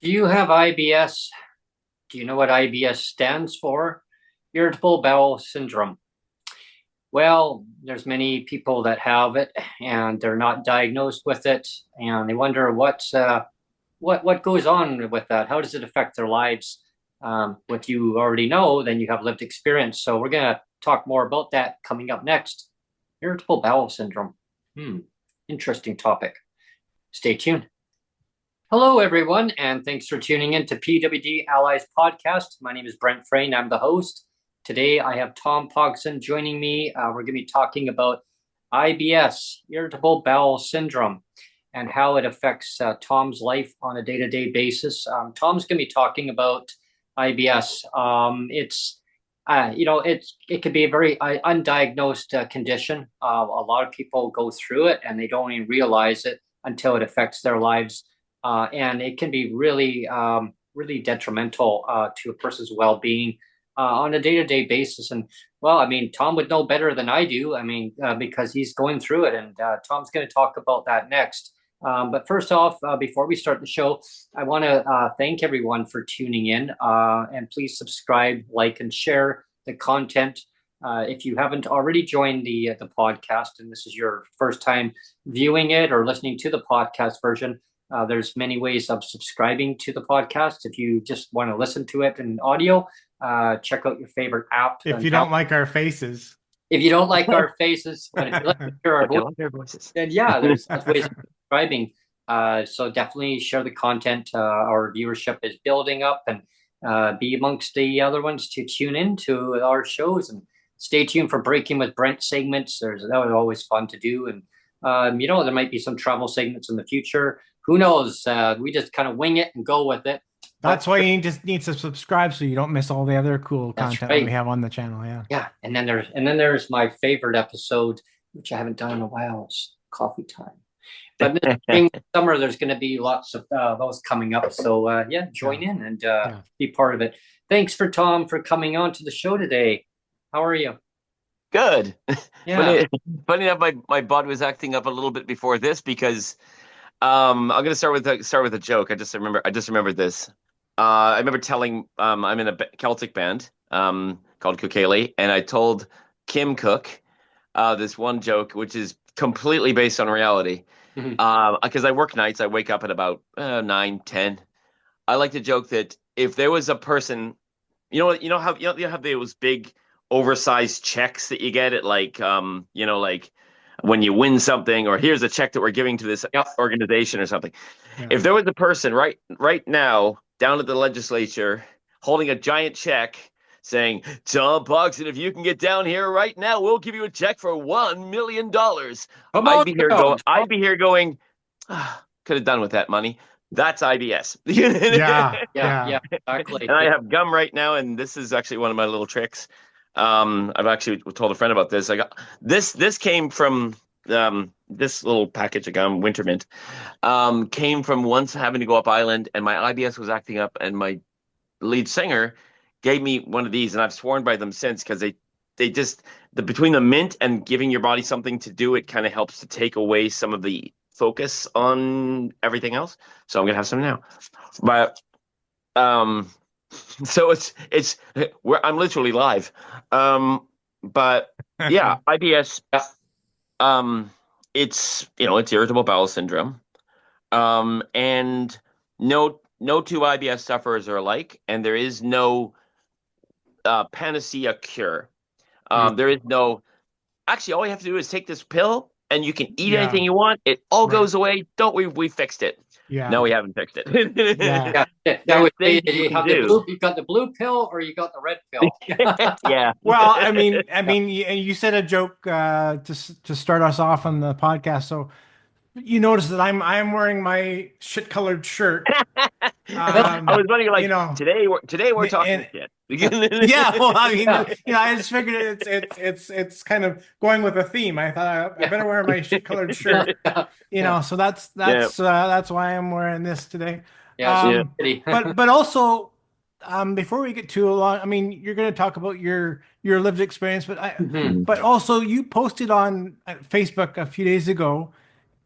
Do you have IBS? Do you know what IBS stands for? Irritable bowel syndrome. Well, there's many people that have it and they're not diagnosed with it, and they wonder what goes on with that. How does it affect their lives? What you already know, then you have lived experience. So we're gonna talk more about that coming up next. Irritable bowel syndrome. Hmm, interesting topic. Stay tuned. Hello, everyone, and thanks for tuning in to PWD Allies podcast. My name is Brent Frayne. I'm the host. Today, I have Tom Pogson joining me. We're going to be talking about IBS, Irritable Bowel Syndrome, and how it affects Tom's life on a day-to-day basis. Tom's going to be talking about IBS. It could be a very undiagnosed condition. A lot of people go through it and they don't even realize it until it affects their lives, and it can be really detrimental to a person's well-being on a day-to-day basis. And well, I mean, Tom would know better than I do. I mean, because he's going through it, and Tom's going to talk about that next. But first off, before we start the show, I want to thank everyone for tuning in, and please subscribe, like, and share the content. If you haven't already joined the podcast, and this is your first time viewing it or listening to the podcast version, there's many ways of subscribing to the podcast. If you just want to listen to it in audio, check out your favorite app. If you don't like our faces. If you don't like our faces, but if you like to hear our voices, then yeah, there's ways of subscribing. So definitely share the content. Our viewership is building up, and be amongst the other ones to tune in to our shows, and stay tuned for Breaking with Brent segments. That was always fun to do, and there might be some travel segments in the future. Who knows? We just kind of wing it and go with it. That's why you just need to subscribe so you don't miss all the other cool content that we have on the channel. Yeah. Yeah. And then there's my favorite episode, which I haven't done in a while. It's coffee time. But this spring, summer, there's going to be lots of those coming up. So yeah, join in and be part of it. Thanks for Tom for coming on to the show today. How are you? Good. Yeah. Funny enough, my butt was acting up a little bit before this because I'm gonna start with a joke. I just remembered this. I remember telling I'm in a Celtic band called Kokele, and I told Kim Cook this one joke, which is completely based on reality. Mhm. Because I work nights, I wake up at about 9, 10. I like to joke that if there was a person, you have those big oversized checks that you get at like when you win something, or here's a check that we're giving to this organization or something. Yeah. If there was a person right now down at the legislature holding a giant check saying, Tom Pogson, if you can get down here right now, we'll give you a check for $1 million. Come on down. I'd be here going, could have done with that money. That's IBS. Yeah, exactly. And I have gum right now, and this is actually one of my little tricks. I've actually told a friend about this. I got this came from this little package of gum, Wintermint, came from once having to go up island, and my IBS was acting up, and my lead singer gave me one of these, and I've sworn by them since, because they just between the mint and giving your body something to do, it kind of helps to take away some of the focus on everything else. So I'm gonna have some now, but so it's where I'm literally live. But yeah, IBS. It's irritable bowel syndrome. And no two IBS sufferers are alike, and there is no panacea cure. There is no. Actually, all you have to do is take this pill, and you can eat anything you want. It all goes away. Don't we? We fixed it. Yeah. No, we haven't fixed it. Yeah. You got the blue pill or you got the red pill. Yeah. Well, I mean, you said a joke to start us off on the podcast. So you notice that I'm wearing my shit-colored shirt. I was wondering, like, today we're talking shit. Yeah, well, I mean, I just figured it's kind of going with a theme. I thought I better wear my shit-colored shirt. So that's why I'm wearing this today. Yeah. But also, before we get too long, I mean, you're going to talk about your lived experience, but also you posted on Facebook a few days ago,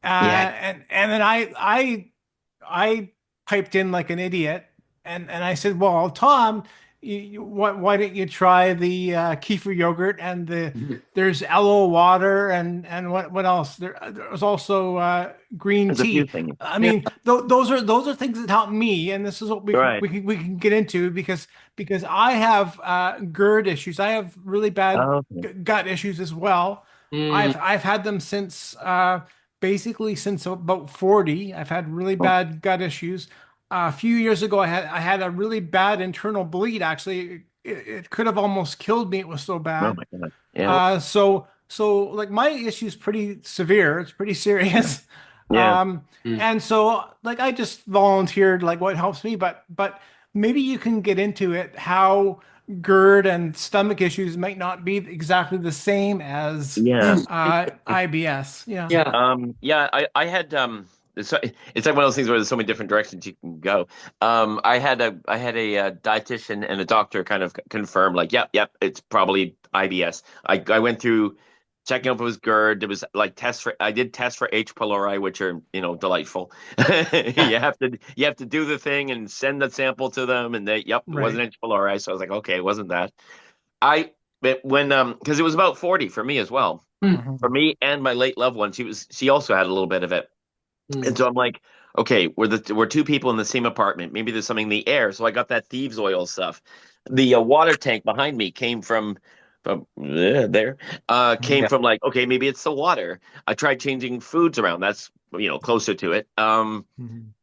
and then I piped in like an idiot, and I said, "Well, Tom, why don't you try the kefir yogurt and there's aloe water and what else? There's also green There's a few tea. things. I Yeah. mean, those are things that help me, and this is what Right. we can get into because I have GERD issues. I have really bad Oh, okay. gut issues as well. Mm, I've had them since basically since about 40. I've had really Oh, bad gut issues. A few years ago, I had a really bad internal bleed. Actually, it could have almost killed me. It was so oh bad. my God. Yeah. So like my issue is pretty severe. It's pretty serious. Yeah. Um, mm. and so like I just volunteered like what helps me, but maybe you can get into it how GERD and stomach issues might not be exactly the same as Yeah. IBS. Yeah. Yeah. Yeah, I had it's like one of those things where there's so many different directions you can go. I had a dietitian and a doctor kind of confirm like, yep, it's probably IBS. I went through checking if it was GERD. There was like I did tests for H. pylori, which are, delightful. Yeah. You have to do the thing and send the sample to them, and yep, it wasn't Right. H. pylori. So I was like, okay, it wasn't that. I but when because it was about 40 for me as well. Mm, For Mhm. me and my late loved one, she also had a little bit of it. And mm. so I'm like, okay, we're two people in the same apartment. Maybe there's something in the air. So I got that thieves oil stuff. The water tank behind me came from there. Came Yeah. from like, okay, maybe it's the water. I tried changing foods around. That's closer to it. Mhm.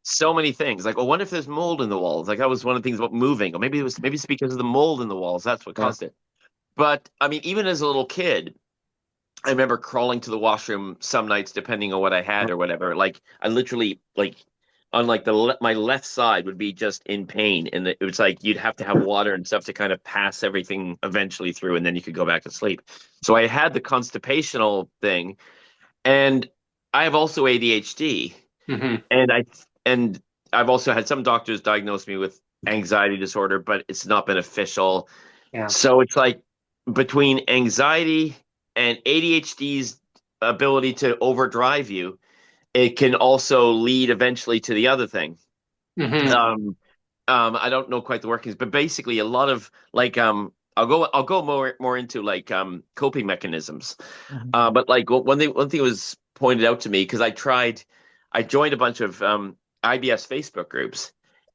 So many things. Like, oh, what if there's mold in the walls? Like that was one of the things about moving. Or maybe it's because of the mold in the walls. That's what Yeah. caused it. But I mean, even as a little kid, I remember crawling to the washroom some nights, depending on what I had or whatever. Like I literally like on like my left side would be just in pain, and it was like you'd have to have water and stuff to kind of pass everything eventually through, and then you could go back to sleep. So I had the constipational thing, and I have also ADHD, Hmm. and I've also had some doctors diagnose me with anxiety disorder, but it's not been official. Yeah. So it's like between anxiety and ADHD's ability to overdrive you, it can also lead eventually to the other thing. Hmm. Um, I don't know quite the workings, but basically a lot of like I'll go more into like coping mechanisms. Mhm. But like one thing was pointed out to me because I joined a bunch of IBS Facebook groups,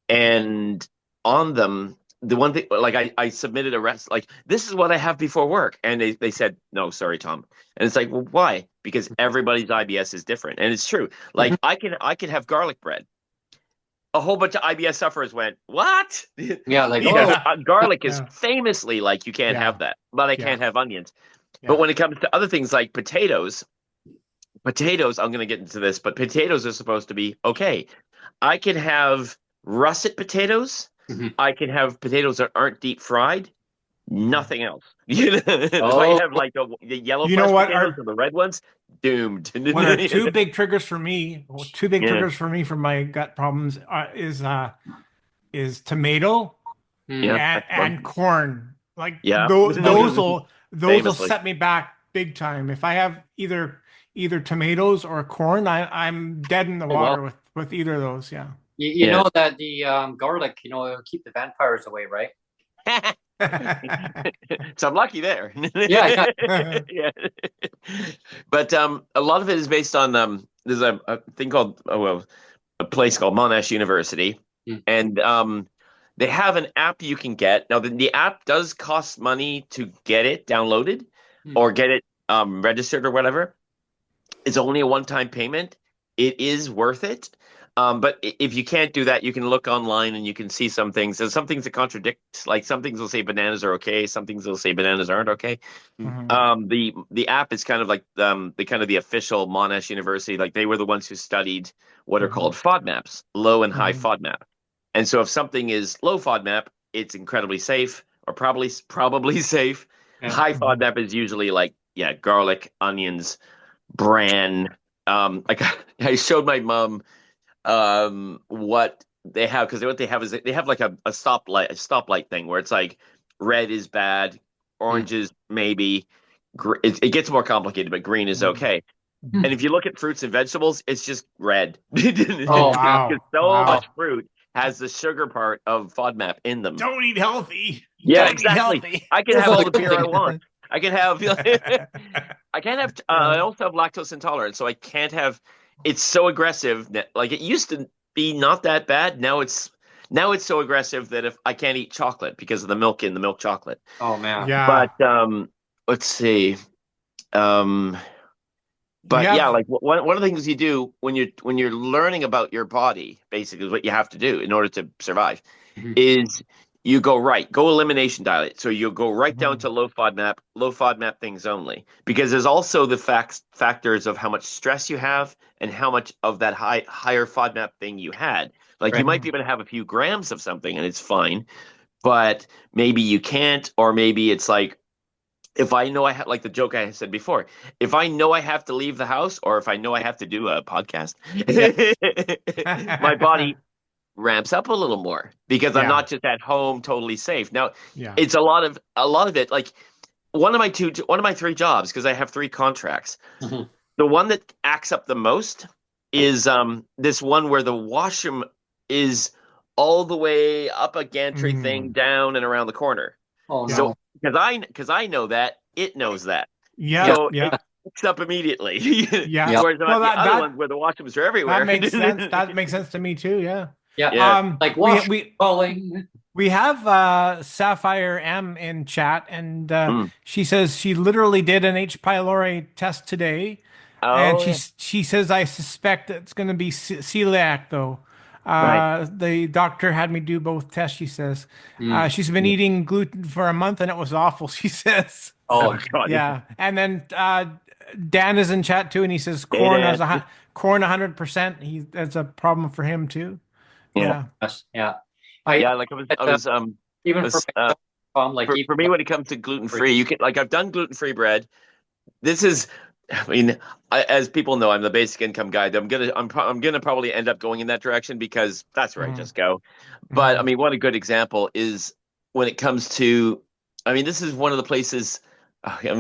and on them, the one thing like I submitted a rest like this is what I have before work, and they said no, sorry, Tom, and it's like, well, why? Because everybody's IBS is different, and it's true. Hmm. Like I can have garlic bread. A whole bunch of IBS sufferers went, what? Yeah. Like, Because oh, Yeah. garlic is Yeah. famously like you can't have Yeah. that, but I Yeah. can't have onions. But Yeah. when it comes to other things like potatoes, I'm going to get into this, but potatoes are supposed to be okay. I can have russet potatoes. mhm. I can have potatoes that aren't deep fried. Mhm. Nothing else. If I Oh, have like the yellow You know flesh what potatoes are or the red ones, doomed. what are two big triggers for me? Well, two big Yeah, triggers for me for my gut problems is tomato mm, yeah, that's and one. corn. Like Yeah, oh, yeah. those will famously. set me back big time. If I have either tomatoes or corn, I'm dead in the Oh, well. water with either of those. Yeah. You Yeah. know that the garlic, it'll keep the vampires away, right? So I'm lucky there. Yeah. Yeah. Yeah. But a lot of it is based on there's a thing called well, a place called Monash University, Mm, and they have an app you can get. Now the app does cost money to get it downloaded mm. or get it registered or whatever. It's only a one-time payment. It is worth it. But if you can't do that, you can look online and you can see some things. There's some things that contradict, like some things will say bananas are okay, some things will say bananas aren't okay. Mhm. The app is kind of like the official Monash University. Like they were the ones who studied what are called Mhm. FODMAPs, low and high Mhm. FODMAP. And so if something is low FODMAP, it's incredibly safe or probably safe. Yeah. High Mhm. FODMAP is usually like garlic, onions, bran. Like I showed my mom what they have because what they have is they have like a stoplight thing where it's like red is bad, Mm, orange is maybe, it gets more complicated, but green is Mhm. okay. mm. And if you look at fruits and vegetables, it's just red. Oh, Because yeah. Wow. so Wow. Wow. much fruit. has the sugar part of FODMAP in them. Don't eat healthy. Yeah, Don't eat exactly. healthy. I can There's have all all the the good beer I things. want. I can have. I can't have. I also have lactose intolerance, so I can't have. It's so aggressive that, like, it used to be not that bad. Now it's so aggressive that if I can't eat chocolate because of the milk in the milk chocolate. Oh man. Yeah. But let's see. Um, We but yeah, have. like one of the things you do when you're learning about your body, basically, is what you have to do in order to survive Mhm. is you go elimination diet. So you'll go right down Mhm. to low FODMAP things only. Because there's also the factors of how much stress you have and how much of that higher FODMAP thing you had. Like, you Right. might be able to have a few grams of something and it's fine, but maybe you can't, or maybe it's like, if I know I have, like the joke I said before, if I know I have to leave the house, or if I know I have to do a podcast, Yeah. my body ramps up a little more because I'm Yeah. not just at home totally safe. Now, Yeah. it's a lot of it. Like, one of my three jobs, because I have three contracts. Mhm. The one that acts up the most is this one where the washroom is all the way up a gantry thing, Mm. down and around the corner. Oh Yeah. So no. because I know that, it knows that. Yeah. Yeah. So it Yeah. picks up immediately. Yeah. Yeah. Whereas No, the that other that ones where the washrooms are that everywhere. makes sense. That makes sense to me too. Yeah. Yeah. Yeah. Like We wash we calling. we have Sapphire M in chat, and Mm. she says she literally did an H. pylori test today, and Oh, yeah. she says I suspect it's going to be celiac though. Right. The doctor had me do both tests. She says Mm. she's been eating gluten for a month and it was awful. She says, Oh Oh God. yeah. And then Dan is in chat too, and he says Hey, corn Dad. corn 100%. That's a problem for him too. Yeah. Yeah. yes. Yeah. I Yeah. Like, I even for was myself, like even for me, when it comes to gluten free, like, I've done gluten free bread. This is, I mean, as people know, I'm the basic income guy. I'm gonna probably end up going in that direction because that's where I Mhm. just go. But I Mhm. mean, one a good example is when it comes to, I mean, this is one of the places. Okay,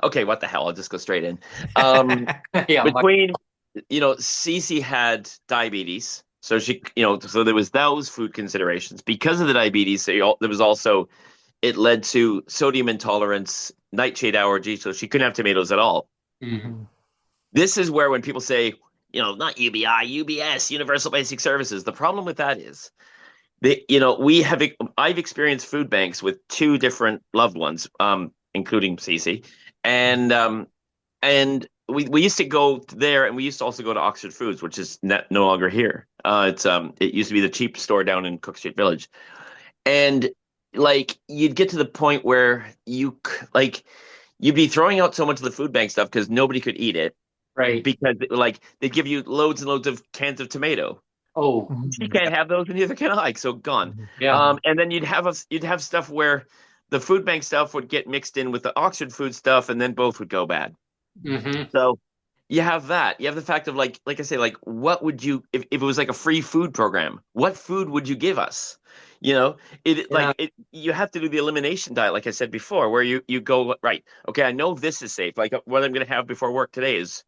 okay, what the hell? I'll just go straight in. Um, yeah. between, Cece had diabetes, so so there was those food considerations because of the diabetes. There was also, it led to sodium intolerance, nightshade allergy, so she couldn't have tomatoes at all. Mhm. Mhm. This is where, when people say, not UBI, UBS, Universal Basic Services, the problem with that is I've experienced food banks with two different loved ones, including Cece, and we used to go there, and we used to also go to Oxford Foods, which is no longer here. It used to be the cheap store down in Cook Street Village, and, like, you'd get to the point where like, you'd be throwing out so much of the food bank stuff because nobody could eat it, Right. because, like, they'd give you loads and loads of cans of tomato. Oh You Mhm. can't have those, and neither can I, so gone. Mhm. yeah. And then you'd have stuff where the food bank stuff would get mixed in with the Oxford food stuff, and then both would go bad. Hmm. So you have that. You have the fact of, like I say, like, what would you, if it was like a free food program, what food would you give us? You know, Yeah. you have to do the elimination diet, like I said before, where you go, right. Okay, I know this is safe. Like, what I'm going to have before work today is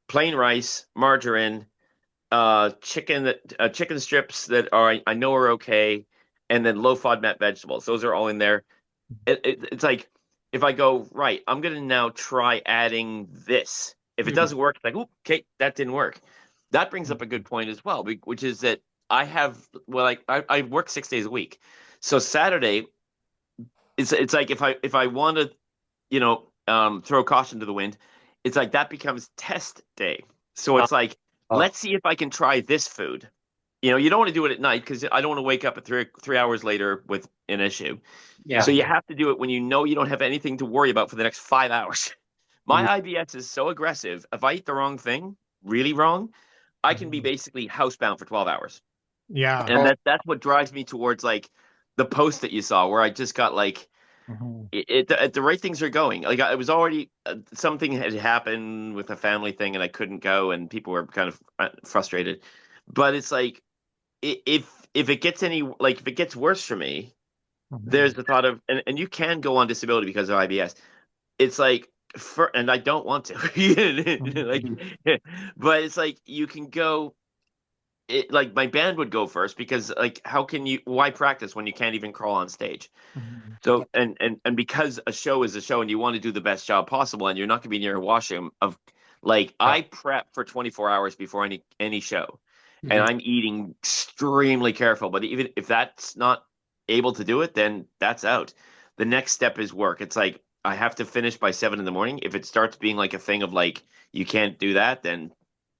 plain rice, margarine, chicken strips that I know are okay, and then low FODMAP vegetables. Those are all in there. It's like, if I go, right, I'm gonna now try adding this. If it Mhm. doesn't work, it's like, "Oop, okay, that didn't work." That brings up a good point as well, which is that I work 6 days a week, so Saturday, it's like, if I want to, throw caution to the wind, it's like that becomes test day. So Uh, it's like, oh, let's see if I can try this food. You don't want to do it at night because I don't want to wake up at 3 hours later with an issue. So yeah. you have to do it when you don't have anything to worry about for the next 5 hours. My Mhm. IBS is so aggressive. If I eat the wrong thing, really wrong, I can be Mhm. basically housebound for 12 hours. Yeah. And Oh, that's what drives me towards, like, the post that you saw, where I just got, like, Mhm. the right things are going. Like, I was already, something had happened with a family thing, and I couldn't go, and people were kind of frustrated. But it's like, if it gets if it gets worse for me, there's Mhm. the thought of, and you can go on disability because of IBS. It's like, and I don't want to, like, mhm. but it's like, you can go. like my band would go first because like why practice when you can't even crawl on stage? Mhm. So and because a show is a show and you want to do the best job possible and you're not going to be near a washroom of like Yeah. I prep for 24 hours before any show and Mhm. I'm eating extremely careful, but even if that's not able to do it, then that's out. The next step is work. It's like I have to finish by 7 in the morning. If it starts being like a thing of like you can't do that, then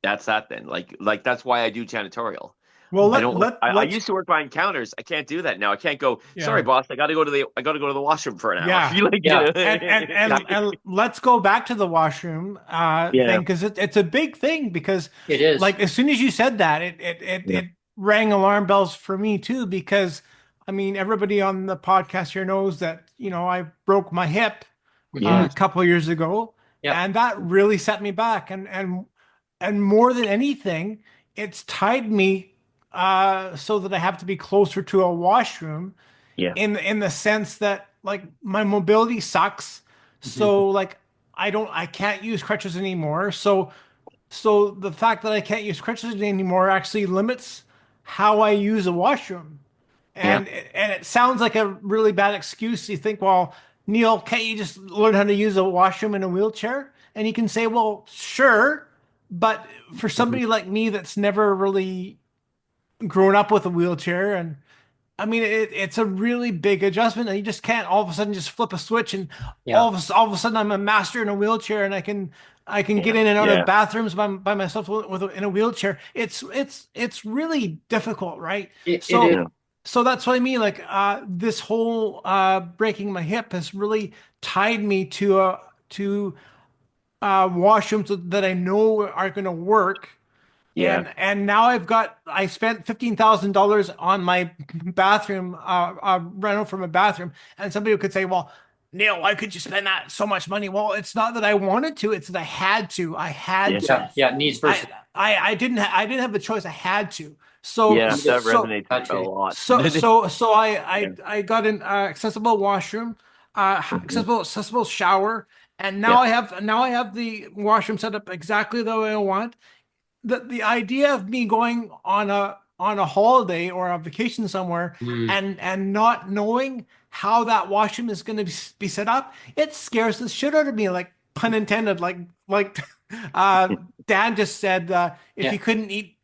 that's that then. Like that's why I do janitorial. Well, I don't. I let's used to work behind counters. I can't do that now. I can't go. Sorry, yeah. boss. I got to go to the washroom for an hour. Yeah. You like, Yeah. And let's go back to the washroom yeah, thing because it's a big thing because It is. like as soon as you said that yeah, it rang alarm bells for me too because I mean everybody on the podcast here knows that I broke my hip yeah, a couple of years ago Yep. and that really set me back and more than anything it's tied me so that I have to be closer to a washroom yeah, in the sense that like my mobility sucks. Mhm. So like I can't use crutches anymore. So the fact that I can't use crutches anymore actually limits how I use a washroom. yeah, And it sounds like a really bad excuse. You think, well, Neil, can't you just learn how to use a washroom in a wheelchair? And you can say, well, sure, but for Mhm. somebody like me that's never really grown up with a wheelchair and I mean, it's a really big adjustment, and you just can't all of a sudden just flip a switch, and Yeah. all of a sudden I'm a master in a wheelchair, and I can get yeah, in and out of yeah, bathrooms by myself in a wheelchair. It's really difficult, right? It is. So yeah, so that's what I mean. Like this whole breaking my hip has really tied me to washrooms that I know are going to work yeah, and now I spent $15,000 on my bathroom rental from a bathroom, and somebody could say, well, Neil, why could you spend that so much money? Well, it's not that I wanted to; it's that I had to. I had yeah, to. Yeah. Yeah. Needs versus. I didn't have a choice. I had to. So yeah. Need it. That so resonates a Gotcha. lot. so Yeah, I got an accessible washroom, mhm, accessible shower, and yeah, now I have the washroom set up exactly the way I want the idea of me going on a holiday or a vacation somewhere Mm. and not knowing how that washroom is going to be set up, it scares the shit out of me. Like pun intended. Like uh, Dan just said, if Yeah. he couldn't eat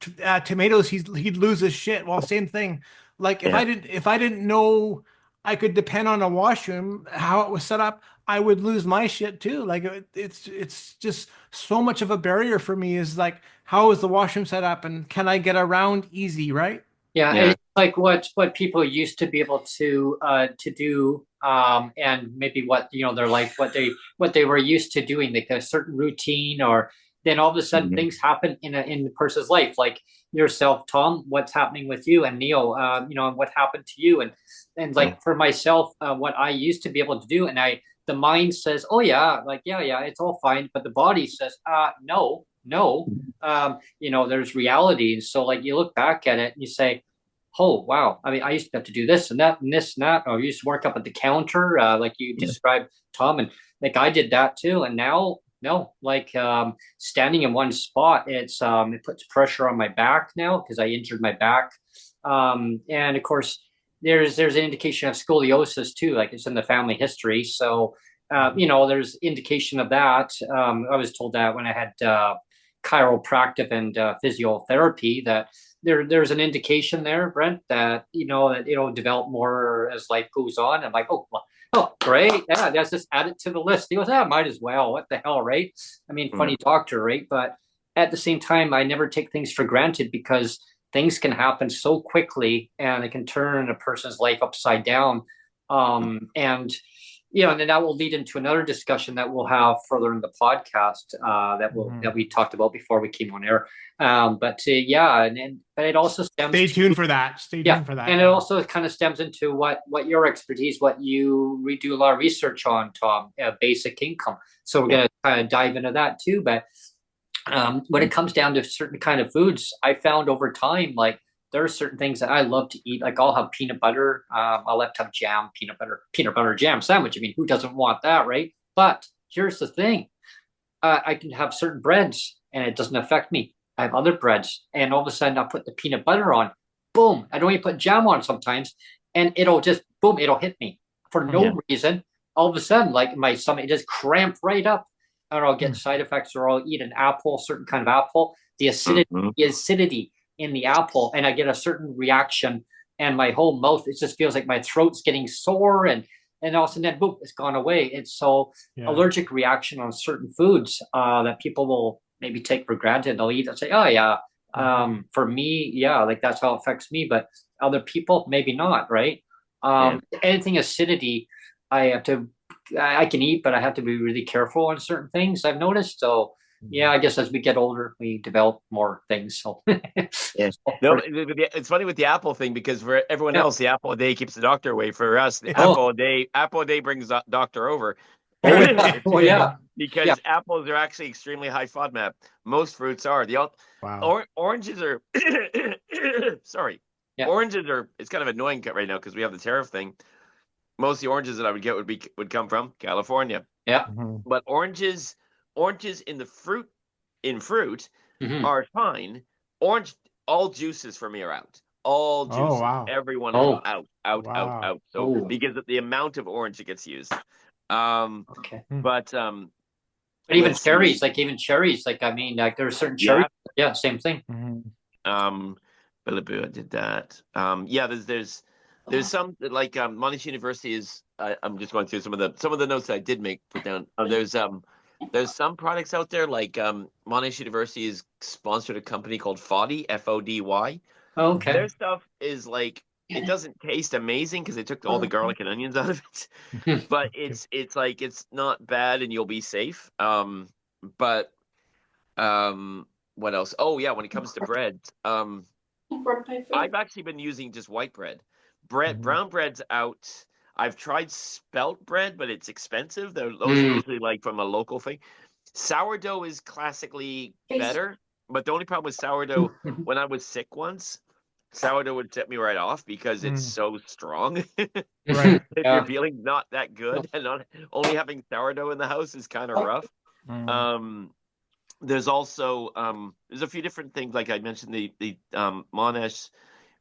tomatoes, he'd lose his shit. Well, same thing. Like yeah, if I didn't know I could depend on a washroom, how it was set up, I would lose my shit too. Like it's just so much of a barrier for me is like how is the washroom set up and can I get around easy, right? Yeah, yeah, it's like what people used to be able to do, and maybe what they're like what they were used to doing, like a certain routine, or then all of a sudden mhm, things happen in the person's life, like yourself, Tom. What's happening with you, and Neil? And what happened to you, and yeah, like for myself, what I used to be able to do, and the mind says, oh yeah, like yeah, it's all fine, but the body says, no, no. There's reality, and so like you look back at it and you say, oh wow, I mean, I used to have to do this and that and this and that, or I used to work up at the counter, like you yeah, described, Tom, and like I did that too, and now no, like standing in one spot, it puts pressure on my back now because I injured my back, and of course there's an indication of scoliosis too, like it's in the family history, so there's indication of that. I was told that when I had chiropractic and physiotherapy, that there's an indication there, Brent, that that it'll develop more as life goes on. I'm like, oh, great, yeah, let's just add it to the list. He goes, yeah, might as well. What the hell, right? I mean, yeah, funny doctor, right? But at the same time, I never take things for granted because things can happen so quickly and it can turn a person's life upside down. And and then that will lead into another discussion that we'll have further in the podcast, that Mhm. we talked about before we came on air. Yeah, but it also stems Stay tuned for that. Stay yeah, tuned for that. and it Yeah. also kind of stems into what your expertise, what you do a lot of research on, Tom, basic income. So we're yeah, going to kind of dive into that too. But when it comes down to certain kind of foods, I found over time, like there are certain things that I love to eat. Like I'll have peanut butter. I'll have to have jam, peanut butter jam sandwich. I mean, who doesn't want that, right? But here's the thing: I can have certain breads, and it doesn't affect me. I have other breads, and all of a sudden I put the peanut butter on. Boom! I don't even put jam on sometimes, and it'll just boom, it'll hit me for Yeah. no reason. All of a sudden, like my stomach just cramp right up, and I'll get Mm. side effects, or I'll eat an apple, certain kind of apple, Hmm. the acidity in the apple, and I get a certain reaction, and my whole mouth, it just feels like my throat's getting sore, and all of a sudden, then boom, it's gone away. It's so Yeah. allergic reaction on certain foods that people will maybe take for granted. They'll eat and say, "Oh yeah." For me, yeah, like that's how it affects me, but other people maybe not, right? Yeah. Anything acidity, I have to, I can eat, but I have to be really careful on certain things I've noticed. So yeah, I guess as we get older, we develop more things. So, Yeah. so No, it's funny with the apple thing because for everyone yeah. else, the apple a day keeps the doctor away. For us, the Oh, apple a day brings the doctor over. oh yeah, oh yeah, yeah. Because apples are actually extremely high FODMAP. Most fruits are. Wow. Oranges are sorry. Yeah. Oranges are it's kind of annoying right now because we have the tariff thing. Most of the oranges that I would get would come from California. Yeah. Mhm. But oranges in fruit Hmm. are fine. Orange, all juices for me are out. All Oh, juices, wow. everyone is Oh, out, out, out, Wow. out. So oh, because of the amount of orange that gets used. Um, okay. Mm. but But even let's see. cherries, like even cherries, like I mean, like there's certain cherries. Yeah. Yeah, same thing. Mhm. Um, Billaboo did that. Yeah. There's some like Monash University is. I'm just going through some of the notes that I did make put down. There's some products out there like Monash University is sponsored a company called Fody, FODY. Okay. Their stuff is like it doesn't taste amazing because they took all the garlic and onions out of it, but Okay. it's like it's not bad and you'll be safe. But um, what else? Oh yeah, when it comes to bread, I've actually been using just white bread. Mhm. Brown bread's out. I've tried spelt bread, but it's expensive. Those are Mm. usually like from a local thing. Sourdough is classically better, but the only problem with sourdough, when I was sick once, sourdough would set me right off because it's Mm. so strong. Right. If you're Yeah. feeling not that good and not only having sourdough in the house is kind of rough. Mm. Um, there's also there's a few different things like I mentioned the Monash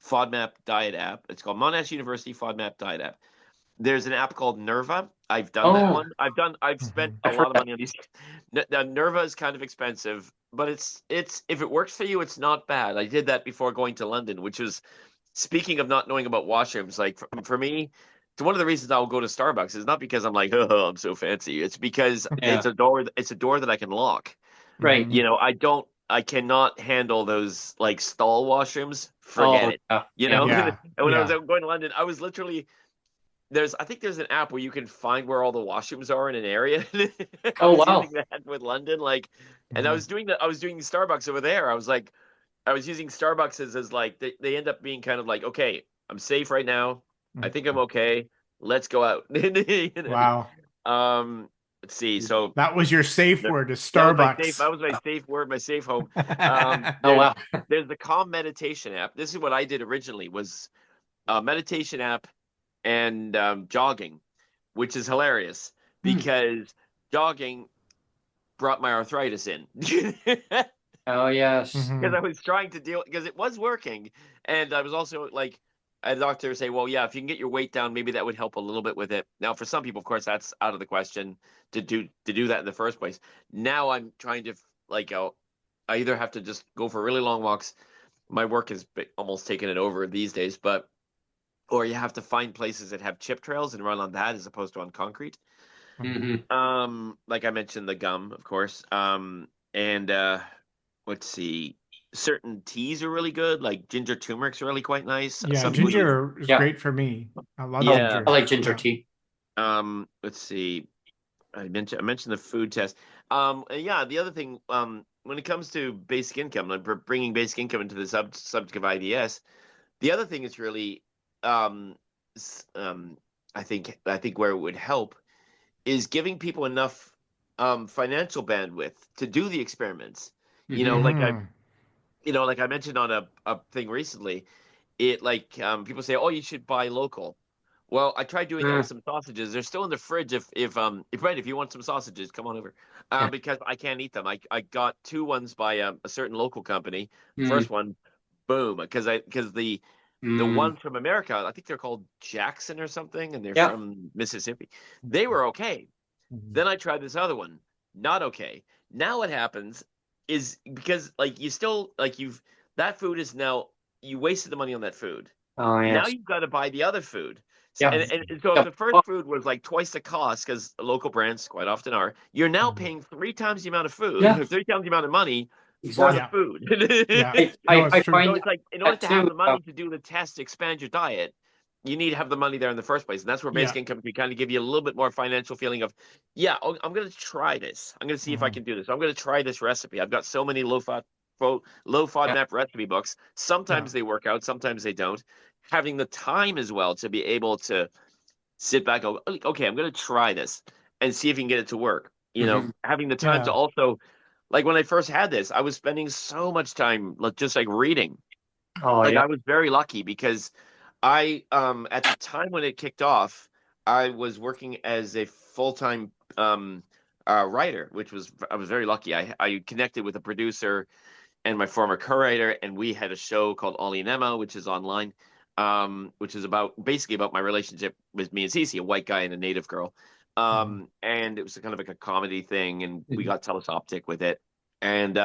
FODMAP diet app. It's called Monash University FODMAP diet app. There's an app called Nerva. I've done that Oh, one. I've spent Mhm. a I've heard lot of that. money on these. Now, Nerva is kind of expensive, but it's if it works for you, it's not bad. I did that before going to London, which was speaking of not knowing about washrooms. Like for me, it's one of the reasons I'll go to Starbucks is not because I'm like, oh, I'm so fancy. It's because Yeah. it's a door that I can lock. Right. Mhm. I cannot handle those like stall washrooms. Forget Oh, it. yeah. You Yeah. know, and Yeah. when I was Yeah. out going to London, I was literally I think there's an app where you can find where all the washrooms are in an area. I Oh, was wow. using that with London, like, and Mhm. I was doing Starbucks over there. I was like, I was using Starbucks as like they end up being kind of like, okay, I'm safe right now. I think I'm Mhm. okay. Let's go out. You know? Wow. Let's see. So That was your safe that word is that was my safe. Starbucks. That was my safe word, my safe home. Oh, wow. There's the Calm Meditation app. This is what I did originally was a meditation app and jogging, which is hilarious Hmm. because jogging brought my arthritis in because Oh, yes. Mhm. I was trying to deal because it was working, and I was also like. I had a doctor say, "Well, yeah, if you can get your weight down, maybe that would help a little bit with it." Now, for some people, of course, that's out of the question to do that in the first place. Now, I'm trying to like, I either have to just go for really long walks. My work is almost taking it over these days, but or you have to find places that have chip trails and run on that as opposed to on concrete. Mhm. Hmm. Like I mentioned, the gum, of course. And let's see, certain teas are really good. Like ginger turmeric's really quite nice. Yeah, Some people use, ginger is Yeah. great for me. I love Oh, yeah. I ginger. like ginger Yeah. tea. Let's see, I mentioned the food test. And yeah, the other thing, when it comes to basic income, like bringing basic income into the subject of IBS, the other thing is really, um, I think where it would help is giving people enough financial bandwidth to do the experiments. You know, Hmm. like I, Mhm. like I mentioned on a thing recently, it like people say, oh, you should buy local. Well, I tried doing that Uh, with some sausages. They're still in the fridge. If Brett, if you want some sausages, come on over. yeah. Because I can't eat them. I got two ones by a certain local company. Mm, First one, boom, because the mm, ones from America, I think they're called Jackson or something, and they're yeah. from Mississippi. They were okay. Mhm. Then I tried this other one, not okay. Now what happens is because like you still like you've that food is now you wasted the money on that food. Oh, Now yes. you've got to buy the other food. So, Yeah. and so if Yep. the first Oh, food was like twice the cost, because local brands quite often are, you're now Mhm. paying three times the amount of food, yeah. or three times the amount of money for the Exactly. Yeah, food. yeah. No, it's I true. So find it's like in order that to have too. the money to do the test, to expand your diet, you need to have the money there in the first place. And that's where basic Yeah. income can kind of give you a little bit more financial feeling of, yeah, I'm going to try this. I'm going to see if I Mhm. can do this. I'm going to try this recipe. I've got so many low Yeah. FODMAP recipe books. Yeah. Sometimes they work out, sometimes they don't. Having the time as well to be able to sit back, go, okay, I'm going to try this and see if you can get it to work. Hmm. Having the time to Yeah. also, like when I first had this, I was spending so much time just like reading. Oh, Like yeah. I was very lucky because I at the time when it kicked off, I was working as a full-time writer, which was I was very lucky. I connected with a producer and my former co-writer, and we had a show called Ollie and Emma, which is online, which is about basically about my relationship with me and Cece, a white guy and a native girl. Mhm. And it was kind of like a comedy thing, and we Mhm. got telesoptic with it. And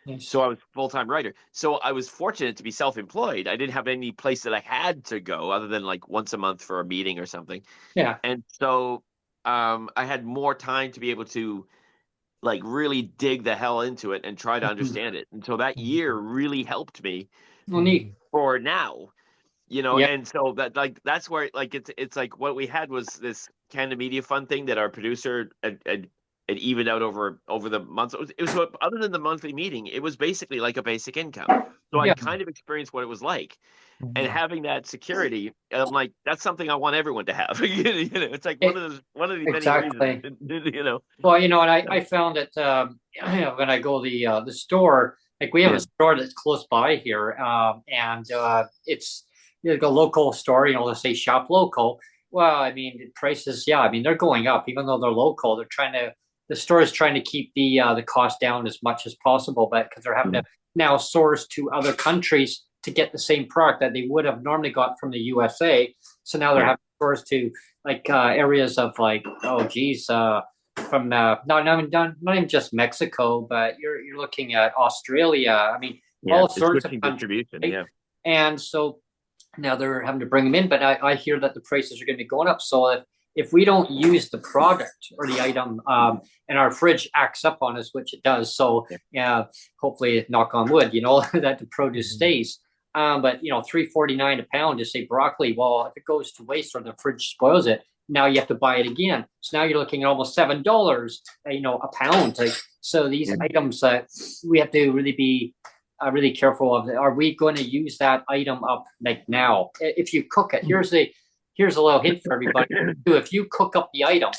Yes. so I was full-time writer. So I was fortunate to be self-employed. I didn't have any place that I had to go other than like once a month for a meeting or something. Yeah. And so I had more time to be able to like really dig the hell into it and try to Mhm. understand it. And so that year Mhm. really helped me Well, neat. Mhm. for now, Yeah. and so that like that's where like it's like what we had was this kind of media fund thing that our producer had evened out over the months. It was other than the monthly meeting, it was basically like a basic income. So I Yeah. kind of experienced what it was like. And Mhm. having that security, I'm like, that's something I want everyone to have. It's like It, one of the many reasons, exactly. you know. Well, and I found that when I go to the store, like we have a Yeah, store that's close by here, and it's like a local store. Let's say shop local. Well, I mean, the prices, yeah, I mean they're going up, even though they're local. The store is trying to keep the cost down as much as possible, but because they're having to now source to other countries to get the same product that they would have normally got from the USA. So now they're yeah, having to source to like areas of like, oh geez, from not even just Mexico, but you're looking at Australia. I mean, yeah. all It's sorts of switching countries, distribution. right? Yeah, And so now they're having to bring them in, but I hear that the prices are going to be going up. So if we don't use the product or the item, and our fridge acts up on us, which it does, so yeah, yeah, hopefully, knock on wood, that the produce Mhm. stays. But $3.49 a pound to say broccoli. Well, if it goes to waste or the fridge spoils it, now you have to buy it again. So now you're looking at almost $7, a pound. Like, so these yeah. items that we have to really be really careful of. Are we going to use that item up like now? If you cook it, here's a little hint for everybody. If you cook up the item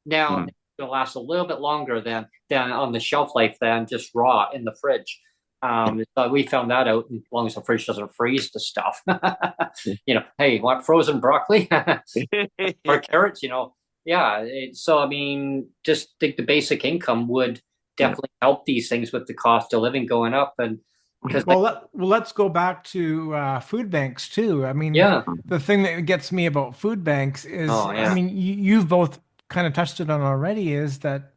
now, Mm. it's going to last a little bit longer than on the shelf life than just raw in the fridge. So we found that out, as long as the fridge doesn't freeze the stuff. Hey, want frozen broccoli or carrots? Yeah. So I mean, just think the basic income would Yeah. definitely help these things with the cost of living going up, and because like, Let's go back to food banks too. I mean, yeah, the thing that gets me about food banks is, oh I yeah, mean, you've both kind of touched it on already, is that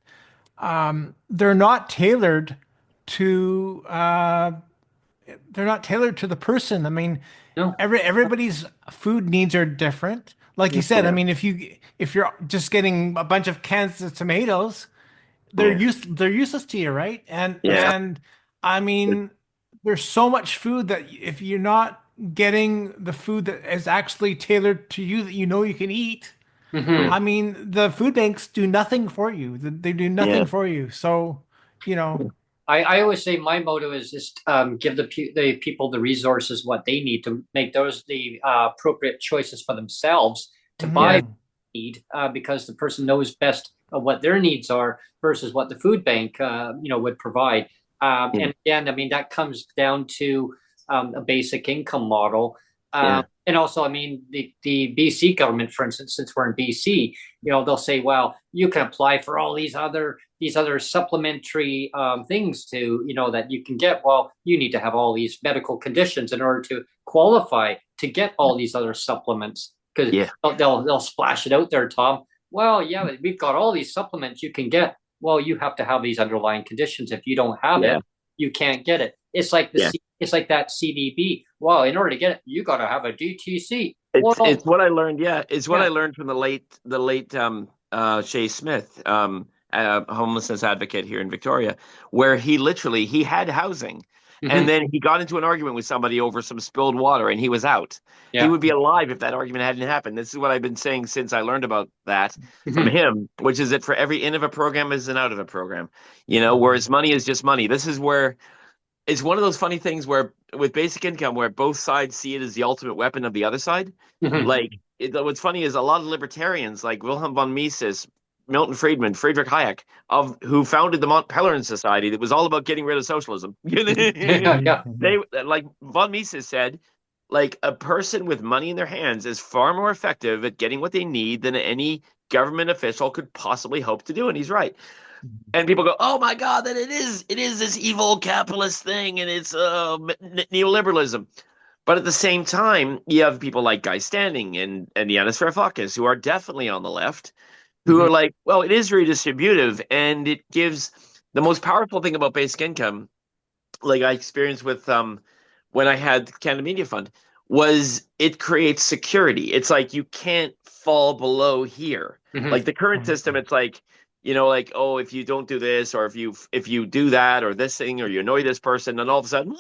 they're not tailored to they're not tailored to the person. I mean, no, everybody's food needs are different. Like yeah, you said, I Yeah. mean, if you're just getting a bunch of cans of tomatoes, Yeah. they're useless to you, right? And Yeah. and I mean, there's so much food that if you're not getting the food that is actually tailored to you that you know you can eat, hmm. I mean, the food banks do nothing for you. They do nothing Yeah. for you. So, you know, I always say my motto is just give the people the resources what they need to make those the appropriate choices for themselves to buy Yeah. mhm, need, because the person knows best what their needs are versus what the food bank would provide. Yeah. And again, I mean that comes down to a basic income model. Yeah. And also, I mean, the BC government, for instance, since we're in BC, they'll say, well, you can apply for all these other supplementary things to, that you can get. Well, you need to have all these medical conditions in order to qualify to get all these other supplements, because Yeah. they'll splash it out there, Tom. Well, yeah, we've got all these supplements you can get. Well, you have to have these underlying conditions. If you don't have it, you can't get it. It's like it's like that CBD. Well, in order to get it, you got to have a DTC. It's what I learned. Yeah, it's what I learned from the late Shay Smith, homelessness advocate here in Victoria, where he had housing, and then he got into an argument with somebody over some spilled water, and he was out. Yeah. He would be alive if that argument hadn't happened. This is what I've been saying since I learned about that from him, which is that for every in of a program is an out of a program. Whereas money is just money. This is where it's one of those funny things where with basic income, where both sides see it as the ultimate weapon of the other side. What's funny is a lot of libertarians like Wilhelm von Mises, Milton Friedman, Friedrich Hayek, who founded the Mont Pelerin Society that was all about getting rid of socialism. They, like von Mises said, like a person with money in their hands is far more effective at getting what they need than any government official could possibly hope to do. And he's right. And people go, "Oh my God, that it is this evil capitalist thing, and it's neoliberalism." But at the same time, you have people like Guy Standing and Yanis Varoufakis, who are definitely on the left, who are like, "Well, it is redistributive, and it gives the most powerful thing about basic income." Like I experienced with when I had Canada Media Fund, was it creates security. It's like you can't fall below here. Like the current system, it's like, like, oh, if you don't do this, or if you do that, or this thing, or you annoy this person, then all of a sudden,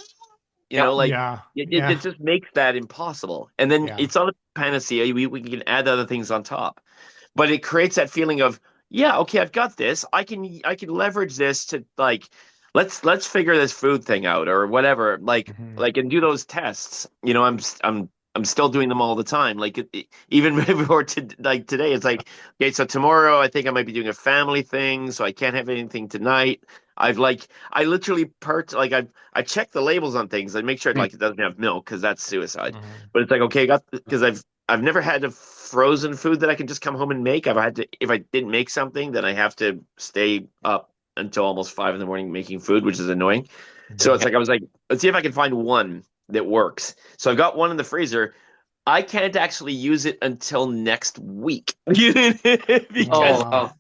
it just makes that impossible. And then it's not a panacea. We can add other things on top, but it creates that feeling of, okay, I've got this. I can leverage this to like, let's figure this food thing out or whatever. Like and do those tests. I'm still doing them all the time. Like even before today, it's like, okay, so tomorrow I think I might be doing a family thing, so I can't have anything tonight. I literally I check the labels on things. I make sure like it doesn't have milk because that's suicide. But it's like, okay, because I've never had a frozen food that I can just come home and make. I've had to, if I didn't make something, then I have to stay up until almost 5 a.m. making food, which is annoying. So it's like, I was like, let's see if I can find one that works. So I've got one in the freezer. I can't actually use it until next week because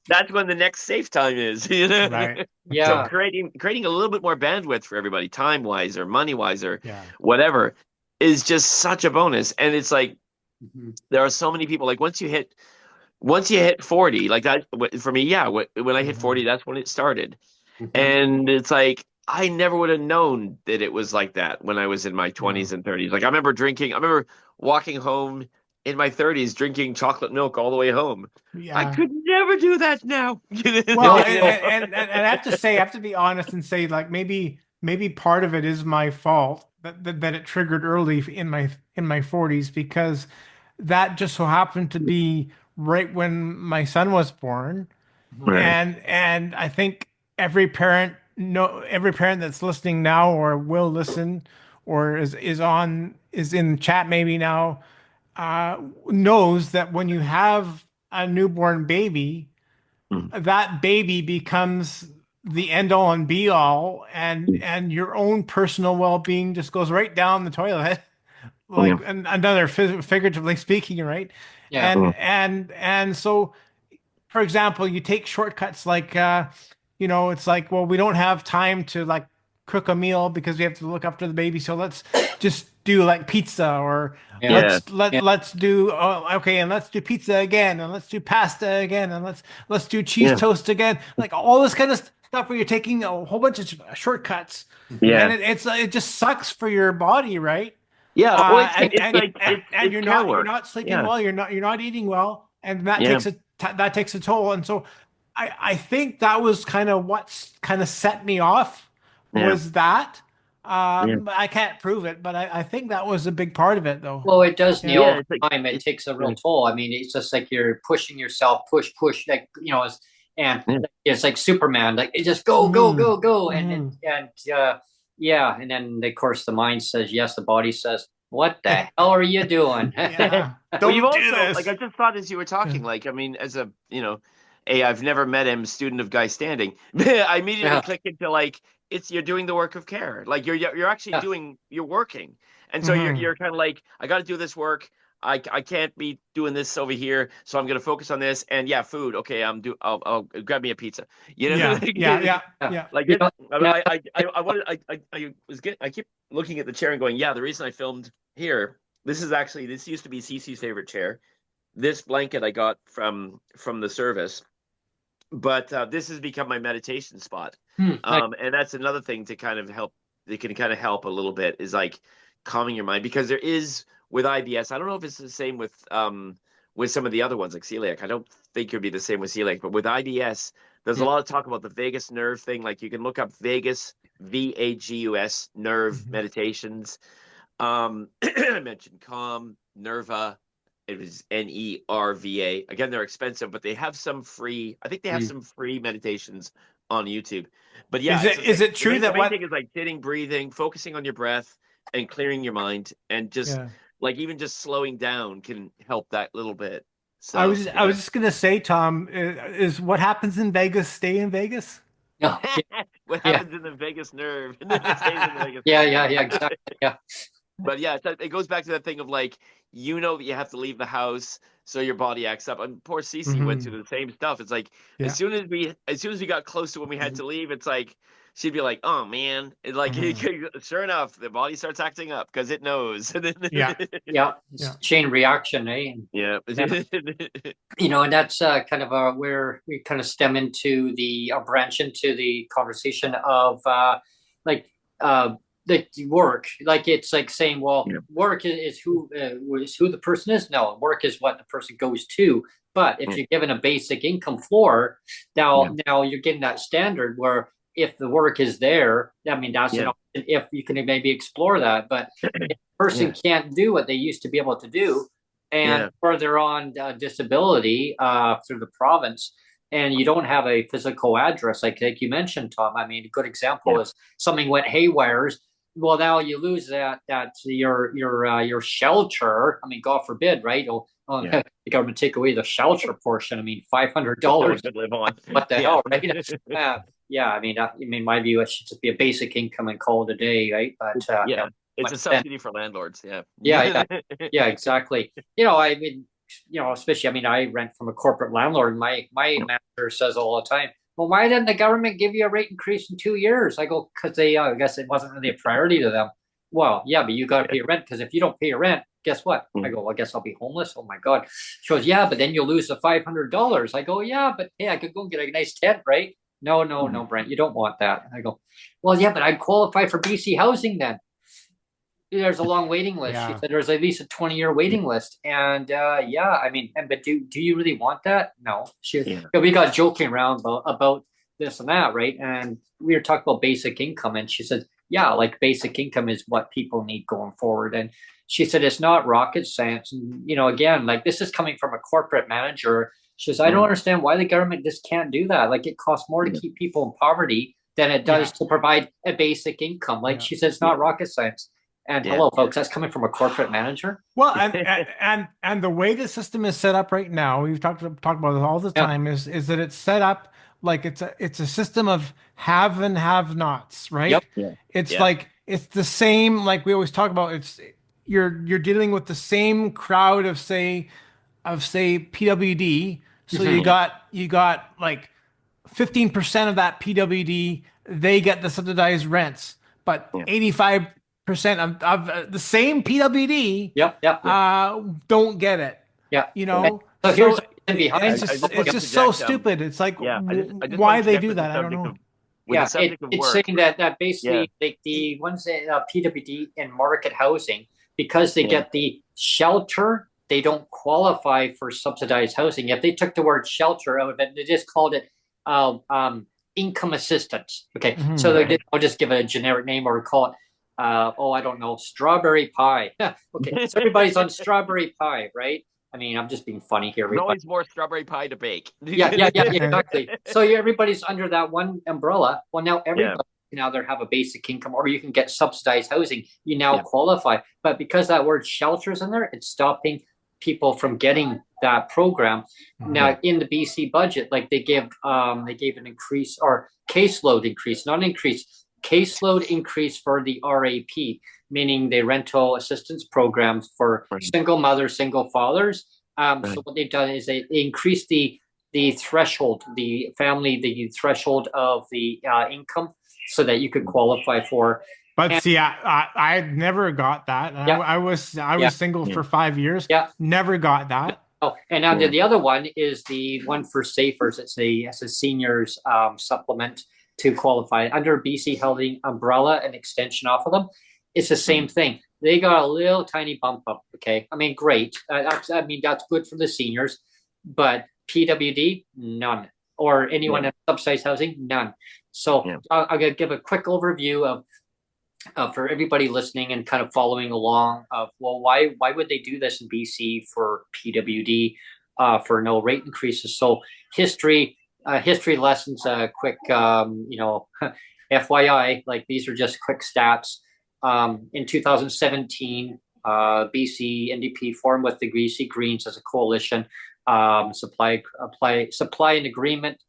that's when the next safe time is. Right. Yeah. So creating a little bit more bandwidth for everybody, time wise or money wise or whatever, is just such a bonus. And it's like there are so many people. Like once you hit 40, like that for me, when I hit 40, that's when it started. And it's like, I never would have known that it was like that when I was in my 20s and 30s. Like I remember walking home in my 30s, drinking chocolate milk all the way home. Yeah. I could never do that now. Well, and I have to be honest and say, like, maybe part of it is my fault that it triggered early in my 40s, because that just so happened to be right when my son was born. Right. And I think every parent that's listening now or will listen or is in chat maybe now knows that when you have a newborn baby, that baby becomes the end all and be all, and your own personal well-being just goes right down the toilet, like another figuratively speaking, right? And so, for example, you take shortcuts like it's like, well, we don't have time to like cook a meal because we have to look after the baby, so let's just do like pizza, or let's do and let's do pizza again, and let's do pasta again, and let's do cheese toast again, like all this kind of stuff where you're taking a whole bunch of shortcuts, and it just sucks for your body, right? And you're not sleeping well, you're not eating well, and that takes a toll. And so I think that was kind of what's kind of set me off, was that. I can't prove it, but I think that was a big part of it, though. Well, it does, Neil. All the time. It takes a real toll. I mean, it's just like you're pushing yourself, push, like, and it's like Superman, like it just go, and then of course the mind says yes, the body says what the hell are you doing? Yeah. Well, you've Don't do also, like, this. I just thought as you were talking, like, I mean, as a, I've never met him, student of Guy Standing. I immediately Yeah, click into like, you're doing the work of care. Like you're actually yeah, you're working. And so Hmm. you're kind of like, I got to do this work. I can't be doing this over here, so I'm going to focus on this. And yeah, food. Okay, I'll grab me a pizza. Yeah, yeah, yeah, yeah. yeah. Like You it, know, yeah, I wanted, I keep looking at the chair and going, yeah, the reason I filmed here, this used to be Cece's favorite chair. This blanket I got from the service, but this has become my meditation spot. nice. And that's another thing to kind of help. They can kind of help a little bit is like calming your mind because there is with IBS. I don't know if it's the same with some of the other ones like celiac. I don't think it would be the same with celiac, but with IBS, there's a Mm, lot of talk about the vagus nerve thing. Like you can look up vagus VAGUS nerve Mhm. meditations. I mentioned Calm, Nerva. It was NERVA. Again, they're expensive, but they have some free. I think they have mm, some free meditations on YouTube. But yeah, Is it's it just is like it true the that main what? thing is like sitting, breathing, focusing on your breath, and clearing your mind, and just Yeah. like even just slowing down can help that little bit. I So was I yeah, was just gonna say, Tom, is what happens in Vegas stay in Vegas? no, yeah, what yeah, happens in the vagus nerve it stays in the vagus yeah, nerve. yeah, yeah, exactly. Yeah, But yeah, it goes back to that thing of like, that you have to leave the house, so your body acts up. And poor Cece went Hmm. through the same stuff. It's like Yeah. as soon as we got close to when we had to leave, it's like she'd be like, "Oh man," and like Hmm. sure enough, the body starts acting up because it knows. Yeah. yeah. It's Yeah. chain reaction, eh? Yeah. Yeah. And that's kind of where we kind of stem into the branch into the conversation of like uh, the work. Like it's like saying, well, Yeah. work is who the person is. No, work is what the person goes to. But if Yeah. you're given a basic income floor, Yeah. now you're getting that standard where if the work is there, I mean that's an Yeah. option if you can maybe explore that. But if a person Yeah. can't do what they used to be able to do, and Yeah. further on disability through the province, and you don't have a physical address like you mentioned, Tom. I mean, a good example Yeah. is something went haywires. Well, now you lose that your shelter. I mean, God forbid, right? Yeah. The government take away the shelter portion. I mean, $500. Could live on. What the Yeah. hell, right? Yeah, I mean, my view, it should just be a basic income and call it a day, right? But Yeah. It's a then, subsidy for landlords. Yeah. yeah, yeah, exactly. I mean, especially, I mean, I rent from a corporate landlord. My manager says all the time, "Well, why didn't the government give you a rate increase in 2 years?" I go, "Because I guess it wasn't really a priority to them." Well, yeah, but you got to pay your rent because if you don't pay your rent, guess what? I go, "Well, I guess I'll be homeless." Oh my God. She goes, "Yeah, but then you'll lose the $500." I go, "Yeah, but hey, I could go and get a nice tent, right?" No, no, no, Brent, you don't want that. I go, "Well, yeah, but I'd qualify for BC housing then." There's a long waiting list. She Yeah. said there's at least a 20-year waiting list. And yeah, I mean, but do you really want that? No. Yeah. We got joking around about this and that, right? And we were talking about basic income, and she said, yeah, like basic income is what people need going forward. And she said it's not rocket science. And again, like this is coming from a corporate manager. She says, I don't understand why the government just can't do that. Like it costs more to keep people in poverty than it does Yeah. to provide a basic income. Like Yeah. she said, it's not rocket science. And Yeah. hello, folks, that's coming from a corporate manager. Well, and the way the system is set up right now, we've talked about it all the Yeah. time, is that it's set up like it's a system of have and have nots, right? Yep. Yeah. It's Yeah. like it's the same, like we always talk about. It's you're dealing with the same crowd of say PWD. So Mhm. you got like 15% of that PWD, they get the subsidized rents, but Yeah. 85% of the same PWD Yep. Yep. don't get it. Yeah. You know, So here's so the reason behind it's it. I just just want it's to just so interject. stupid. It's like Yeah, I just why want to they interject do with the that, I don't subject know. of with the subject of It's work. saying that Yeah. basically like the ones that PWD and market housing, because they Yeah. get the shelter, they don't qualify for subsidized housing. If they took the word shelter out of it, they just called it income assistance. Okay, so Mhm. I'll just give it a generic name or call it I don't know, strawberry pie. Okay, so everybody's on strawberry pie, right? I mean, I'm just being funny here, There's everybody. always more strawberry pie to bake. Yeah, exactly. So everybody's under that one umbrella. Well, now everybody can either have a basic income or you can get subsidized housing. You now Yeah. qualify. But because that word shelter is in there, it's stopping people from getting that program. Now in the BC budget, like they gave an increase or caseload increase, not an increase, caseload increase for the RAP, meaning the rental assistance programs for single mothers, single fathers. So what they've done is they increased the threshold, the threshold of the income, so that you could qualify for. But see, I never got that. Yeah. I was single for 5 years. Yeah. Never got that. Oh, and now the other one is the one for Safers. It's a seniors supplement to qualify under BC Housing umbrella and extension off of them. It's the same thing. They got a little tiny bump up. Okay, I mean, great. That's good for the seniors, but PWD, none, or anyone in subsidized housing, none. So I'm going to give a quick overview of for everybody listening and kind of following along of, well, why would they do this in BC for PWD for no rate increases? So history lessons, quick, FYI, like these are just quick stats. In 2017, BC NDP formed with the BC Greens as a coalition, supply an agreement,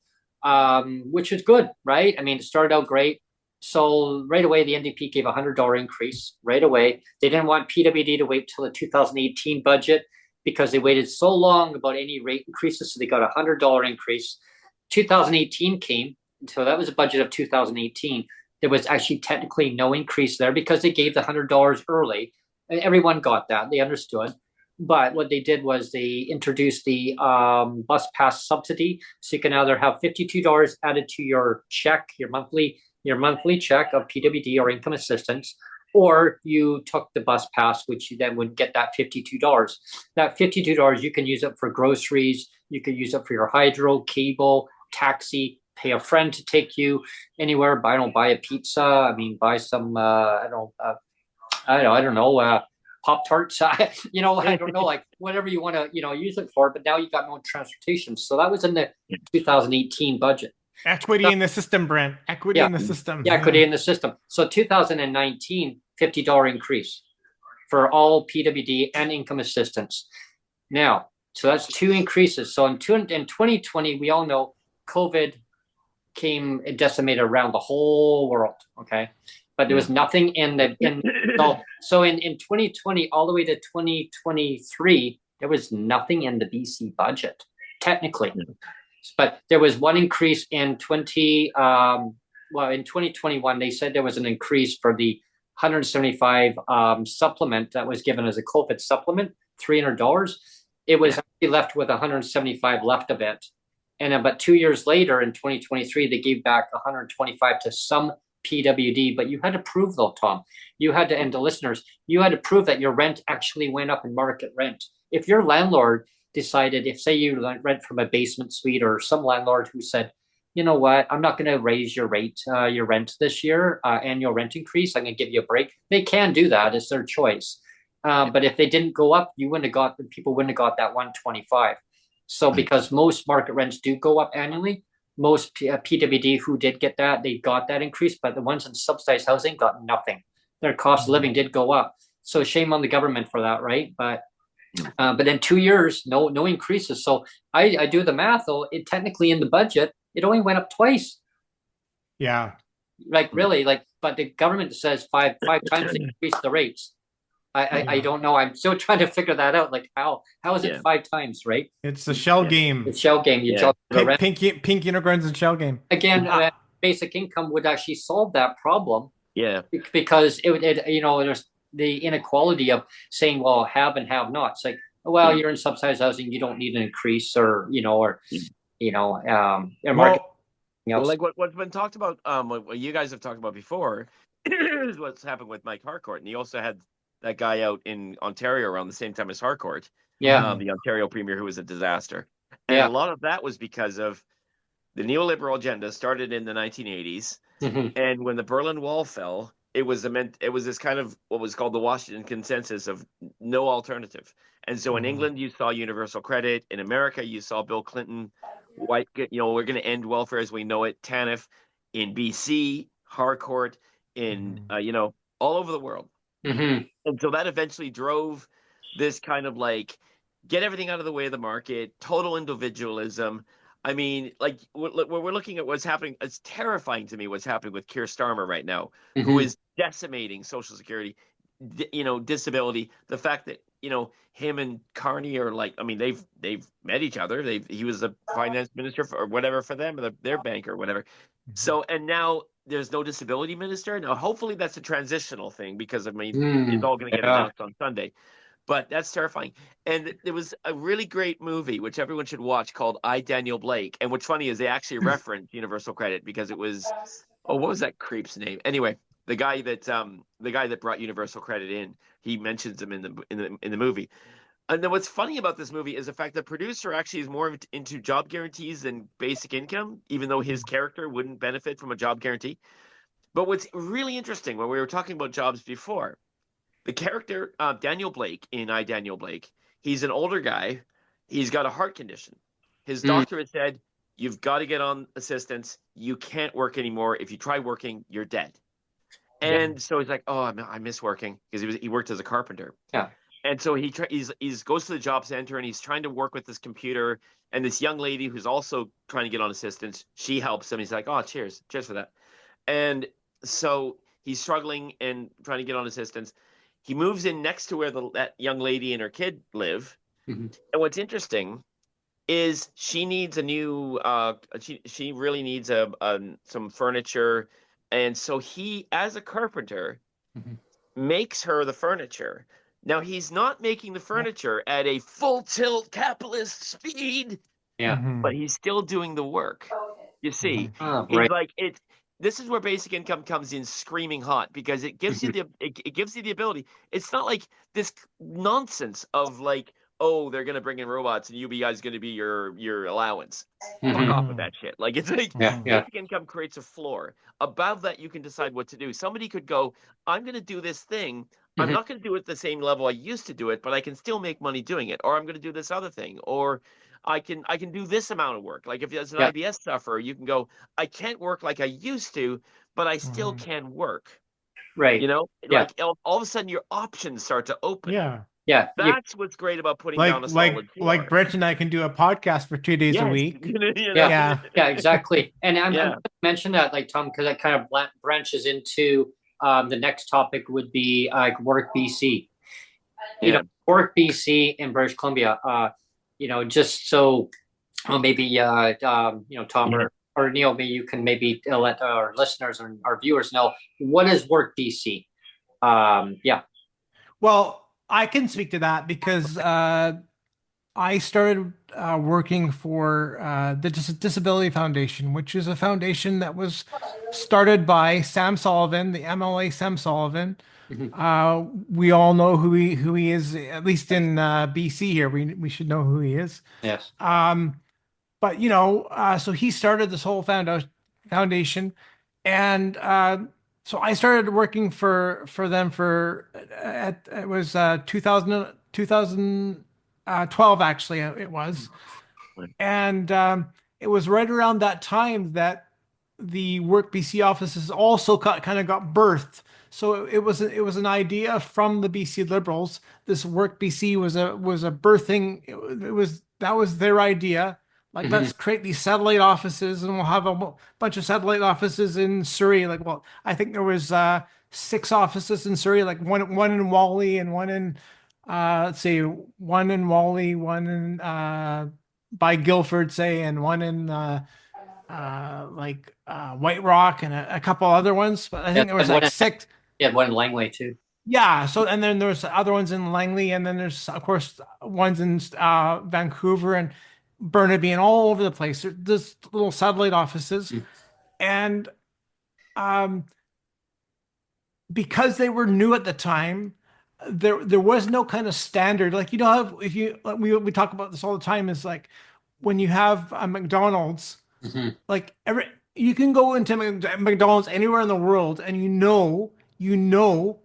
which is good, right? I mean, it started out great. So right away, the NDP gave a $100 increase right away. They didn't want PWD to wait till the 2018 budget because they waited so long about any rate increases. So they got a $100 increase. 2018 came. So that was a budget of 2018. There was actually technically no increase there because they gave the $100 early. And everyone got that. They understood. But what they did was they introduced the bus pass subsidy. So you can either have $52 added to your check, your monthly check of PWD or income assistance, or you took the bus pass, which you then would get that $52. That $52, you can use it for groceries, you can use it for your hydro, cable, taxi, pay a friend to take you anywhere, buy a pizza, I mean, buy some, I don't know, Pop-Tarts, I don't know, like whatever you want to, use it for, but now you got no transportation. So that was in the 2018 budget. Equity in the system, Brent. Equity in the system. Yeah, equity in the system. So 2019, $50 increase for all PWD and income assistance. Now, so that's two increases. So in 2020, we all know COVID came and decimated around the whole world. Okay. But there was nothing so in 2020 all the way to 2023, there was nothing in the BC budget, technically. But there was one increase in 2021, they said there was an increase for the 175 supplement that was given as a COVID supplement, $300. It was actually left with 175 left of it. And but 2 years later in 2023, they gave back 125 to some PWD, but you had to prove though, Tom, and the listeners, you had to prove that your rent actually went up in market rent. If your landlord decided, if say you rent from a basement suite, or some landlord who said, you know what, I'm not going to raise your rent this year, annual rent increase, I'm going to give you a break. They can do that. It's their choice. But if they didn't go up, people wouldn't have got that 125. So because most market rents do go up annually, most PWD who did get that, they got that increase, but the ones in subsidized housing got nothing. Their cost of living did go up. So shame on the government for that, right? But in 2 years, no increases. So I do the math, though. It technically in the budget, it only went up twice. Yeah. Like really, but the government says five times they increased the rates. I don't know. I'm still trying to figure that out. Like how is it 5 times, right? It's a shell game. It's shell game. You drop the rent. Pink unicorns and shell game. Again, basic income would actually solve that problem. Yeah. Because there's the inequality of saying, well, have and have not. It's like, well, you're in subsidized housing, you don't need an increase, or market. Well, like what's been talked about, what you guys have talked about before, is what's happened with Mike Harcourt, and he also had that guy out in Ontario around the same time as Harcourt. Yeah. The Ontario premier, who was a disaster. And a lot of that was because of the neoliberal agenda started in the 1980s. And when the Berlin Wall fell, it was this kind of what was called the Washington Consensus of no alternative. And so in England, you saw universal credit. In America, you saw Bill Clinton, we're going to end welfare as we know it, TANF. In BC, Harcourt, in all over the world. Mm-hmm. And so that eventually drove this kind of like get everything out of the way of the market, total individualism. I mean, like we're looking at what's happening. It's terrifying to me what's happening with Keir Starmer right now, who Mm-hmm. is decimating Social Security, disability. The fact that him and Carney are like, I mean, they've met each other. He was the finance minister or whatever for them, or their bank or whatever. So, and now there's no disability minister. Now, hopefully that's a transitional thing because I mean, it's all going to get Yeah. announced on Sunday. But that's terrifying. And there was a really great movie, which everyone should watch, called I, Daniel Blake. And what's funny is they actually reference Universal Credit because it was, oh, what was that creep's name? Anyway, the guy that brought Universal Credit in, he mentions him in the movie. And then what's funny about this movie is the fact that the producer actually is more into job guarantees than basic income, even though his character wouldn't benefit from a job guarantee. But what's really interesting, when we were talking about jobs before, the character Daniel Blake in I, Daniel Blake, he's an older guy. He's got a heart condition. His Mm. doctor has said, "You've got to get on assistance. You can't work anymore. If you try working, you're dead." And so he's like, "Oh, I miss working," because he worked as a carpenter. Yeah. And so he goes to the job center and he's trying to work with this computer. And this young lady who's also trying to get on assistance, she helps him. He's like, "Oh, cheers for that." And so he's struggling and trying to get on assistance. He moves in next to where that young lady and her kid live. Mm-hmm. And what's interesting is she needs a new she really needs some furniture. And so he, as a carpenter, makes her the furniture. Now he's not making the furniture at a full tilt capitalist speed, Yeah. but he's still doing the work. You see, Oh, he's right. like it. This is where basic income comes in screaming hot because it gives you it gives you the ability. It's not like this nonsense of like, oh, they're gonna bring in robots and UBI is gonna be your allowance. Fuck Mhm. off with that shit. Like it's like Yeah. Yeah. basic income creates a floor. Above that, you can decide what to do. Somebody could go, I'm gonna do this thing. I'm Mhm. not gonna do it at the same level I used to do it, but I can still make money doing it. Or I'm gonna do this other thing. Or I can do this amount of work. Like if as an Yeah. IBS sufferer, you can go, I can't work like I used to, but I still can work. Right. Yeah. Like all of a sudden your options start to open. Yeah. Yeah. That's what's great about putting down a solid Like floor. Brett and I can do a podcast for 2 days a Yes. week. Yeah. Yeah. Yeah. Exactly. And I'm Yeah. going to mention that, like, Tom, because that kind of branches into the next topic would be Work BC. Yeah. Work BC in British Columbia. Just so maybe Tom or Neil, maybe you can maybe let our listeners and our viewers know what is Work BC. Yeah. Well, I can speak to that because I started working for the Disability Foundation, which is a foundation that was started by Sam Sullivan, the MLA Sam Sullivan. We all know who he is, at least in BC here. We should know who he is. Yes. But so he started this whole foundation, and so I started working for them it was 2012 actually it was, and it was right around that time that the Work BC offices also kind of got birthed. So it was an idea from the BC Liberals. This Work BC was a birthing. That was their idea. Like, let's create these satellite offices, and we'll have a bunch of satellite offices in Surrey. Like, well, I think there was 6 offices in Surrey, like one in Wally and one in let's say one in Wally, one in by Guildford, say, and one in White Rock and a couple other ones. But I think there was like 6. Yeah, one in Langley too. Yeah. So, and then there's other ones in Langley, and then there's of course ones in Vancouver and Burnaby and all over the place. There's little satellite offices, and because they were new at the time, there was no kind of standard. Like, how if you like, we talk about this all the time, is like when you have a McDonald's, like you can go into McDonald's anywhere in the world, and you're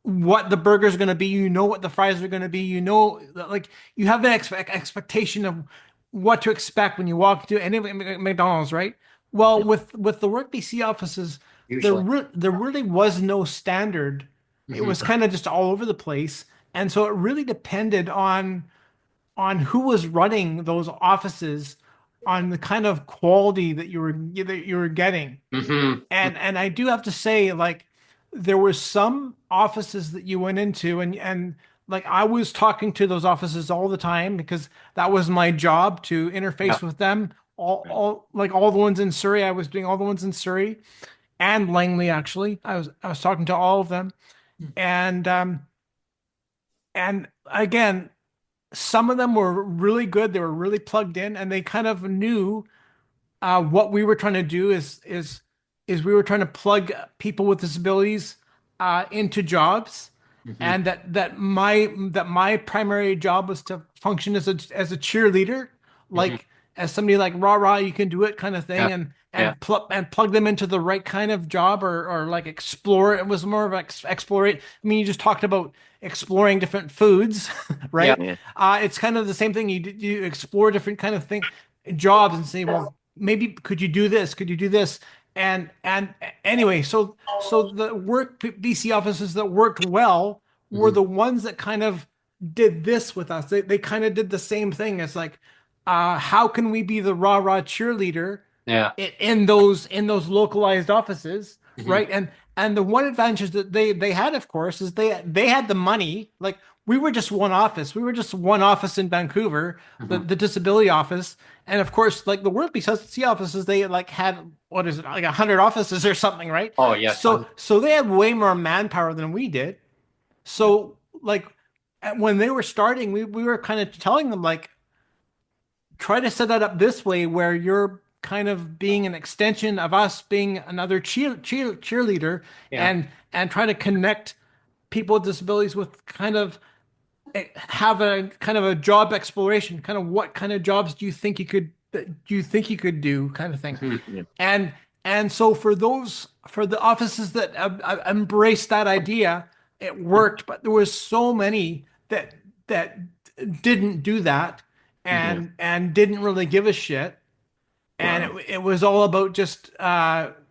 what the burger's going to be, what the fries are going to be, like you have an expectation of what to expect when you walk to any McDonald's, right? Well, with the Work BC offices, usually. there really was no standard. It Hmm. was kind of just all over the place, and so it really depended on who was running those offices, on the kind of quality that you were getting. Hmm. And I do have to say, like, there were some offices that you went into, and like I was talking to those offices all the time because that was my job to Yeah. interface with them. Right. All like all the ones in Surrey, I was doing all the ones in Surrey and Langley actually. I was talking to all of them, and and again, some of them were really good. They were really plugged in, and they kind of knew what we were trying to do is we were trying to plug people with disabilities into jobs, Hmm. and that my primary job was to function as a cheerleader, Hmm. like as somebody like rah rah you can do it kind of Yeah. thing, Yeah. and plug them into the right kind of job, or like explore. It was more of explore it. I mean, you just talked about exploring different foods, Yeah. right? Yeah. It's kind of the same thing. You explore different kind of thing jobs and say, well, maybe could you do this? Could you do this? And anyway, so the Work BC offices that worked well were Hmm. the ones that kind of did this with us. They kind of did the same thing. It's like, how can we be the rah rah cheerleader Yeah. in those localized offices, Hmm. right? And the one advantage that they had, of course, is they had the money. Like, we were just one office. We were just one office in Vancouver, Hmm. the disability office. And of course, like the Work BC offices, they like had, what is it, like 100 offices or something, right? Oh yeah, So tons. so they had way more manpower than we did. So like when they were starting, we were kind of telling them, like, try to set that up this way where you're kind of being an extension of us being another cheerleader, Yeah. and try to connect people with disabilities with kind of have a kind of a job exploration, kind of what kind of jobs do you think you could do kind of thing. Hmm. Yeah. And so for the offices that embraced that idea, it worked. But there was so many that didn't do that, Yeah. and didn't really give a shit, and Wow. it was all about just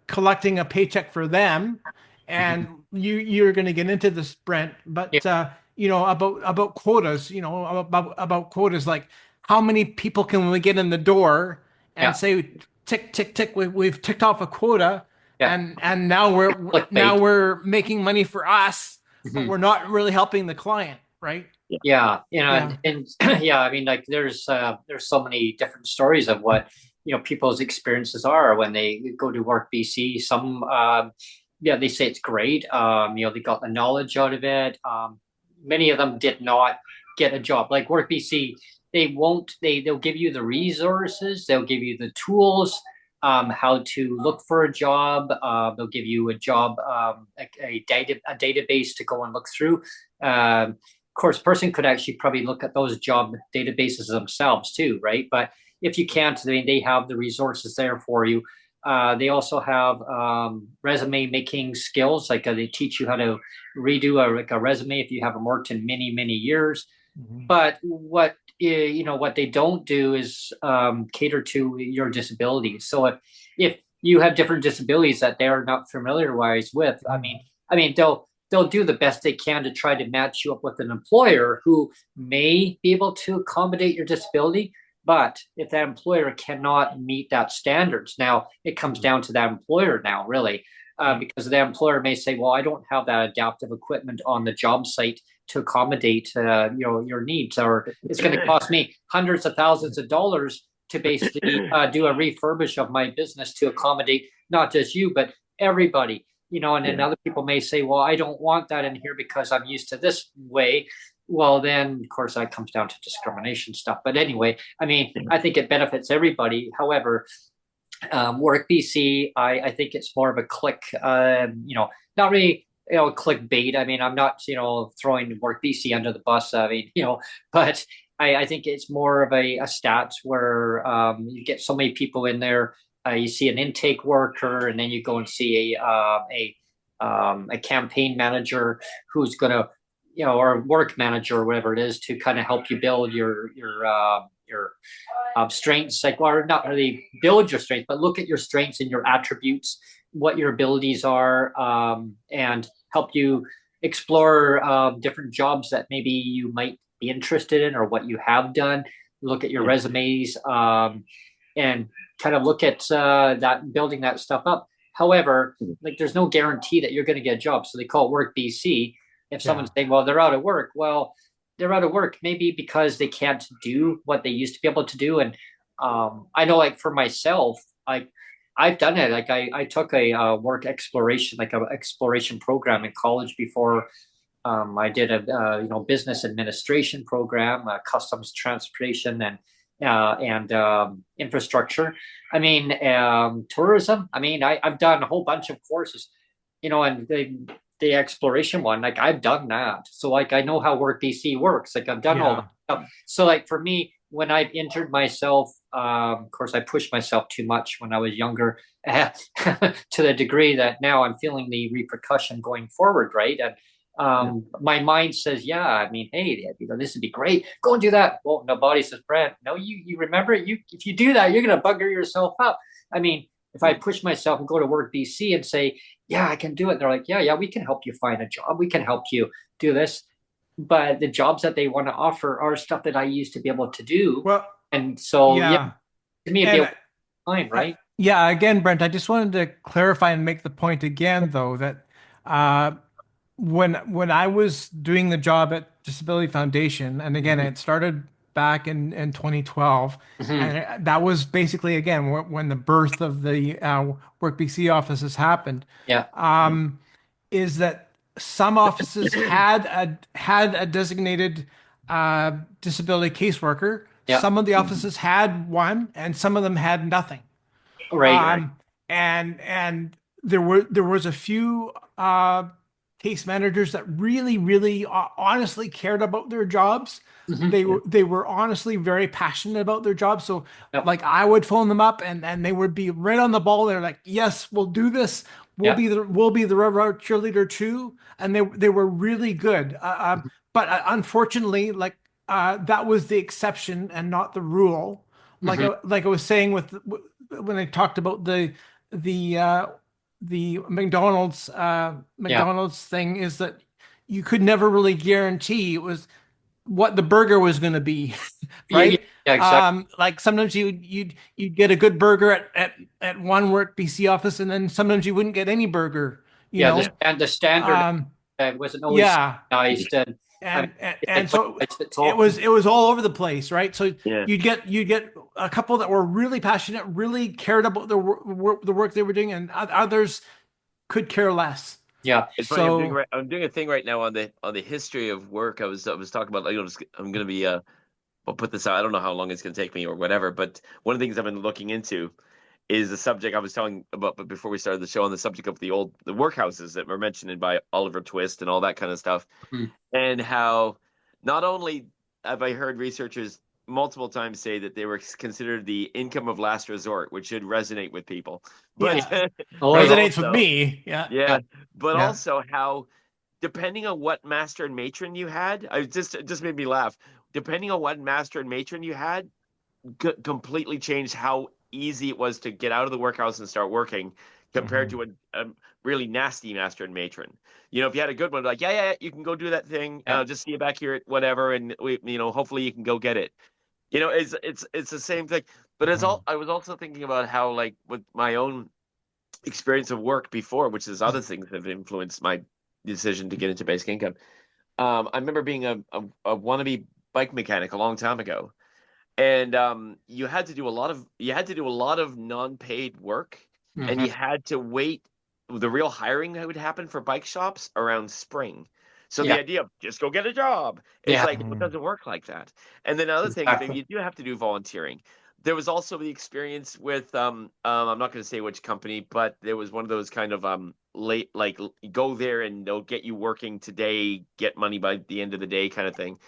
collecting a paycheck for them. Hmm. And you're going to get into this, Brent, Yeah. but about quotas, about quotas, like how many people can we get in the door and Yeah. say tick tick tick, we've ticked off a quota, Yeah. and now Clickbait. we're making money for us, but Hmm. we're not really helping the client, right? Yeah. Yeah, Yeah. and yeah, I mean, like there's so many different stories of what people's experiences are when they go to work BC. Some yeah, they say it's great. They got the knowledge out of it. Many of them did not get a job. Like work BC, they'll give you the resources, they'll give you the tools, how to look for a job. They'll give you a job, a database to go and look through. Of course, a person could actually probably look at those job databases themselves too, right? But if you can't, they have the resources there for you. They also have resume making skills, like they teach you how to redo a resume if you haven't worked in many many years. Mhm. But what they don't do is cater to your disabilities. So if you have different disabilities that they're not familiarized with, I mean they'll do the best they can to try to match you up with an employer who may be able to accommodate your disability. But if that employer cannot meet that standards, now it comes down to that employer now, really, Yeah. because the employer may say, "Well, I don't have that adaptive equipment on the job site to accommodate your needs, or it's going to cost me hundreds of thousands of dollars to basically do a refurbish of my business to accommodate not just you but everybody." And then Yeah. other people may say, "Well, I don't want that in here because I'm used to this way." Well, then of course that comes down to discrimination stuff. But anyway, I mean, Yeah. I think it benefits everybody. However, Work BC, I think it's more of a click, not really, clickbait. I mean, I'm not, throwing Work BC under the bus. I mean, but I think it's more of a stats where you get so many people in there. You see an intake worker, and then you go and see a campaign manager who's going to or work manager or whatever it is to kind of help you build your strengths, like, or not really build your strengths, but look at your strengths and your attributes, what your abilities are, and help you explore different jobs that maybe you might be interested in or what you have done. Look at your resumes, and kind of look at that, building that stuff up. However, like, there's no guarantee that you're going to get a job. So they call it Work BC. If someone's saying, well, they're out of work, well, they're out of work maybe because they can't do what they used to be able to do. And I know, like, for myself, I've done it. Like, I took a work exploration, like an exploration program in college before. I did a business administration program, customs transportation, and infrastructure. I mean, tourism. I mean, I've done a whole bunch of courses, and the exploration one, like, I've done that. So, like, I know how Work BC works. Like, I've done all that stuff. So, like, for me, when I've entered myself, of course, I pushed myself too much when I was younger, to the degree that now I'm feeling the repercussion going forward, right? And my mind says, yeah, I mean, hey, this would be great. Go and do that. Well, the body says, Brent, no, you remember, if you do that, you're going to bugger yourself up. I mean, if I push myself and go to Work BC and say, yeah, I can do it, they're like, yeah, we can help you find a job. We can help you do this. But the jobs that they want to offer are stuff that I used to be able to do. Well, and so, to me, it'd be fine, right? Again, Brent, I just wanted to clarify and make the point again, though, that when I was doing the job at Disability Foundation, and again, it started back in 2012, and that was basically, again, when the birth of the Work BC offices happened. Is that some offices had a designated disability caseworker. Some of the offices had one, and some of them had nothing. Right. And there was a few case managers that really honestly cared about their jobs. They were honestly very passionate about their jobs. So like, I would phone them up, and they would be right on the ball. They're like, yes, we'll do this. We'll be the Rev cheerleader too. And they were really good. But unfortunately, like, that was the exception and not the rule. Like I was saying when I talked about the McDonald's thing, is that you could never really guarantee it was what the burger was going to be, right? Exactly. Like, sometimes you'd get a good burger at one Work BC office, and then sometimes you wouldn't get any burger. The standard wasn't always nice. And so it was all over the place, right? So you'd get a couple that were really passionate, really cared about the work they were doing, and others could care less. It's funny. I'm doing a thing right now on the history of work. I was talking about, I'm going to be I'll put this out. I don't know how long it's going to take me or whatever, but one of the things I've been looking into is the subject I was telling about, but before we started the show, on the subject of the workhouses that were mentioned by Oliver Twist and all that kind of stuff, and how not only have I heard researchers multiple times say that they were considered the income of last resort, which should resonate with people, but resonates with me, but also how, depending on what master and matron you had, it just made me laugh. Depending on what master and matron you had, completely changed how easy it was to get out of the workhouse and start working, compared to a really nasty master and matron. If you had a good one, like, you can go do that thing. Just see you back here at whatever, and hopefully you can go get it. It's the same thing. But I was also thinking about how, like, with my own experience of work before, which is other things that have influenced my decision to get into basic income. I remember being a wannabe bike mechanic a long time ago. And you had to do a lot of non-paid work, and you had to wait. The real hiring that would happen for bike shops around spring. So the idea of just go get a job, it's like, it doesn't work like that. And then other things, you do have to do volunteering. There was also the experience with I'm not going to say which company, but there was one of those kind of late, like, go there and they'll get you working today, get money by the end of the day kind of thing.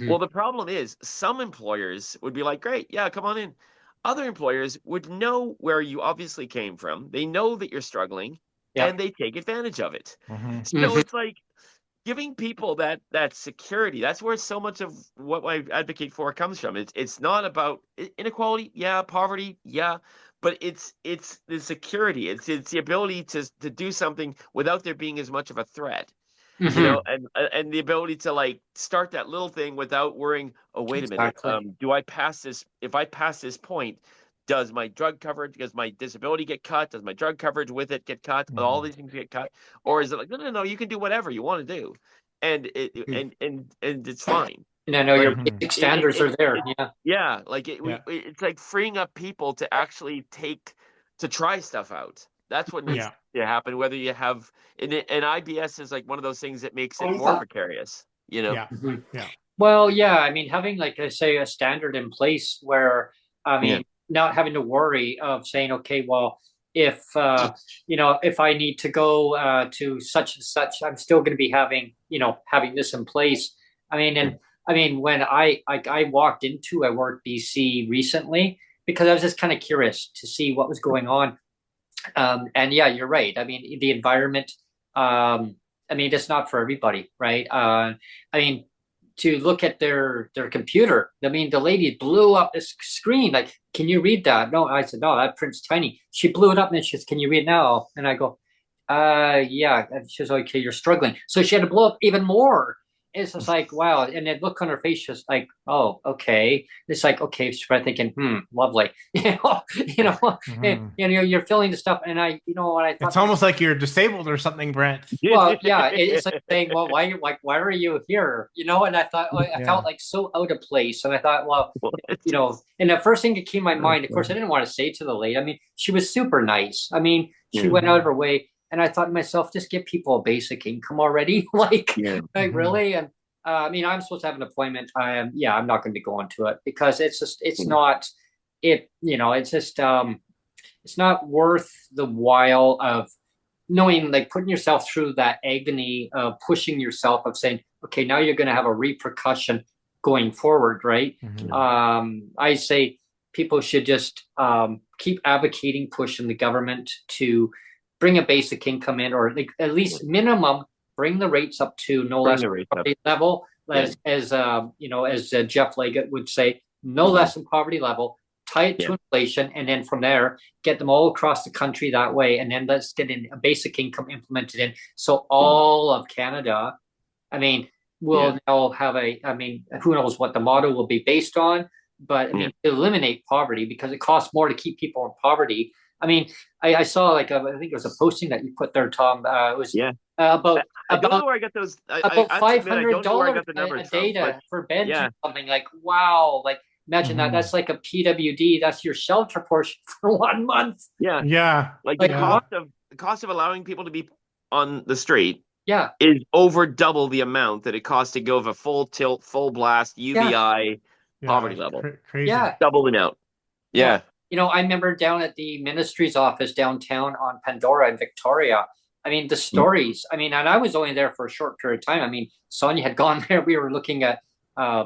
Well, the problem is, some employers would be like, great, yeah, come on in. Other employers would know where you obviously came from. They know that you're struggling, and they take advantage of it. So it's like, giving people that security. That's where so much of what I advocate for comes from. It's not about inequality, yeah, poverty, yeah, but it's the security. It's the ability to do something without there being as much of a threat. Mhm. And the ability to like start that little thing without worrying, oh, wait a minute, Exactly. do I pass this? If I pass this point, does my drug coverage, does my disability get cut? Does my drug coverage with it get cut? All these things get cut? Or is it like, no, you can do whatever you want to do, and it's fine. And I know your Like basic it, standards are there. Yeah. yeah, like Yeah. it's like freeing up people to actually to try stuff out. That's what needs Yeah. to happen. Whether you have and IBS is like one of those things that makes it more precarious. Yeah. Mhm. Yeah. Well, yeah, I mean, having like I say a standard in place where I Yeah, mean, not having to worry of saying, okay, well, if if I need to go to such and such, I'm still going to be having having this in place. I mean, yeah, and I mean, when I walked into a work BC recently because I was just kind of curious to see what was going on. And yeah, you're right. I mean, the environment. I mean, it's not for everybody, right? I mean, to look at their computer. I mean, the lady blew up this screen. Like, can you read that? No, I said no. That print's tiny. She blew it up and she says, "Can you read now?" And I go, yeah. And she says, "Okay, you're struggling." So she had to blow up even more. It's just like wow, and the look on her face, just like, oh, okay. It's like okay, she's probably thinking, lovely, and, Mhm. you're feeling the stuff, and what I thought It's almost like you're disabled or something, Brent. well, yeah, it's like saying, well, why are you here? And I thought, I felt Yeah. like so out of place, and I thought, well, What? and the first thing that came to my mind, of course, I didn't want to say to the lady. I mean, she was super nice. I mean, she Yeah, went out of her way, and I thought to myself, just give people a basic income already, yeah, like Mhm. really. And I mean, I'm supposed to have an appointment. Yeah, I'm not going to be going to it because it's yeah, not, it's just, it's not worth the while of knowing like putting yourself through that agony of pushing yourself of saying okay now you're going to have a repercussion going forward, right? Mhm. yeah, I say people should just keep advocating pushing the government to bring a basic income in or like at yeah. least minimum bring the rates up to no Bring less the than rates up. poverty level Yeah, as Jeff Leggett would say no mhm, less than poverty level, tie it yeah, to inflation, and then from there get them all across the country that way, and then let's get in a basic income implemented in. So mhm, all of Canada, I mean, yeah, will now have I mean, who knows what the model will be based on, but I yeah, mean, eliminate poverty because it costs more to keep people in poverty. I mean, I saw like I think it was a posting that you put there, Tom. It was yeah. I, about I don't know where I got those. about I have to five admit, I hundred don't know where I dollars got the a numbers from. day But for beds or yeah, something. Like wow, like imagine that. Mhm. That's like a PWD. That's your shelter portion for 1 month. yeah. Yeah. Like Like Yeah. wow, the cost of allowing people to be on the street yeah, is over double the amount that it costs to go of a full tilt, full blast yeah, UBI Yeah. poverty level. Crazy. yeah. Double the amount. Yeah. Yeah. I remember down at the ministry's office downtown on Pandora in Victoria. I mean, the Mm. stories. I mean, and I was only there for a short period of time. I mean, Sonia had gone there. We were looking at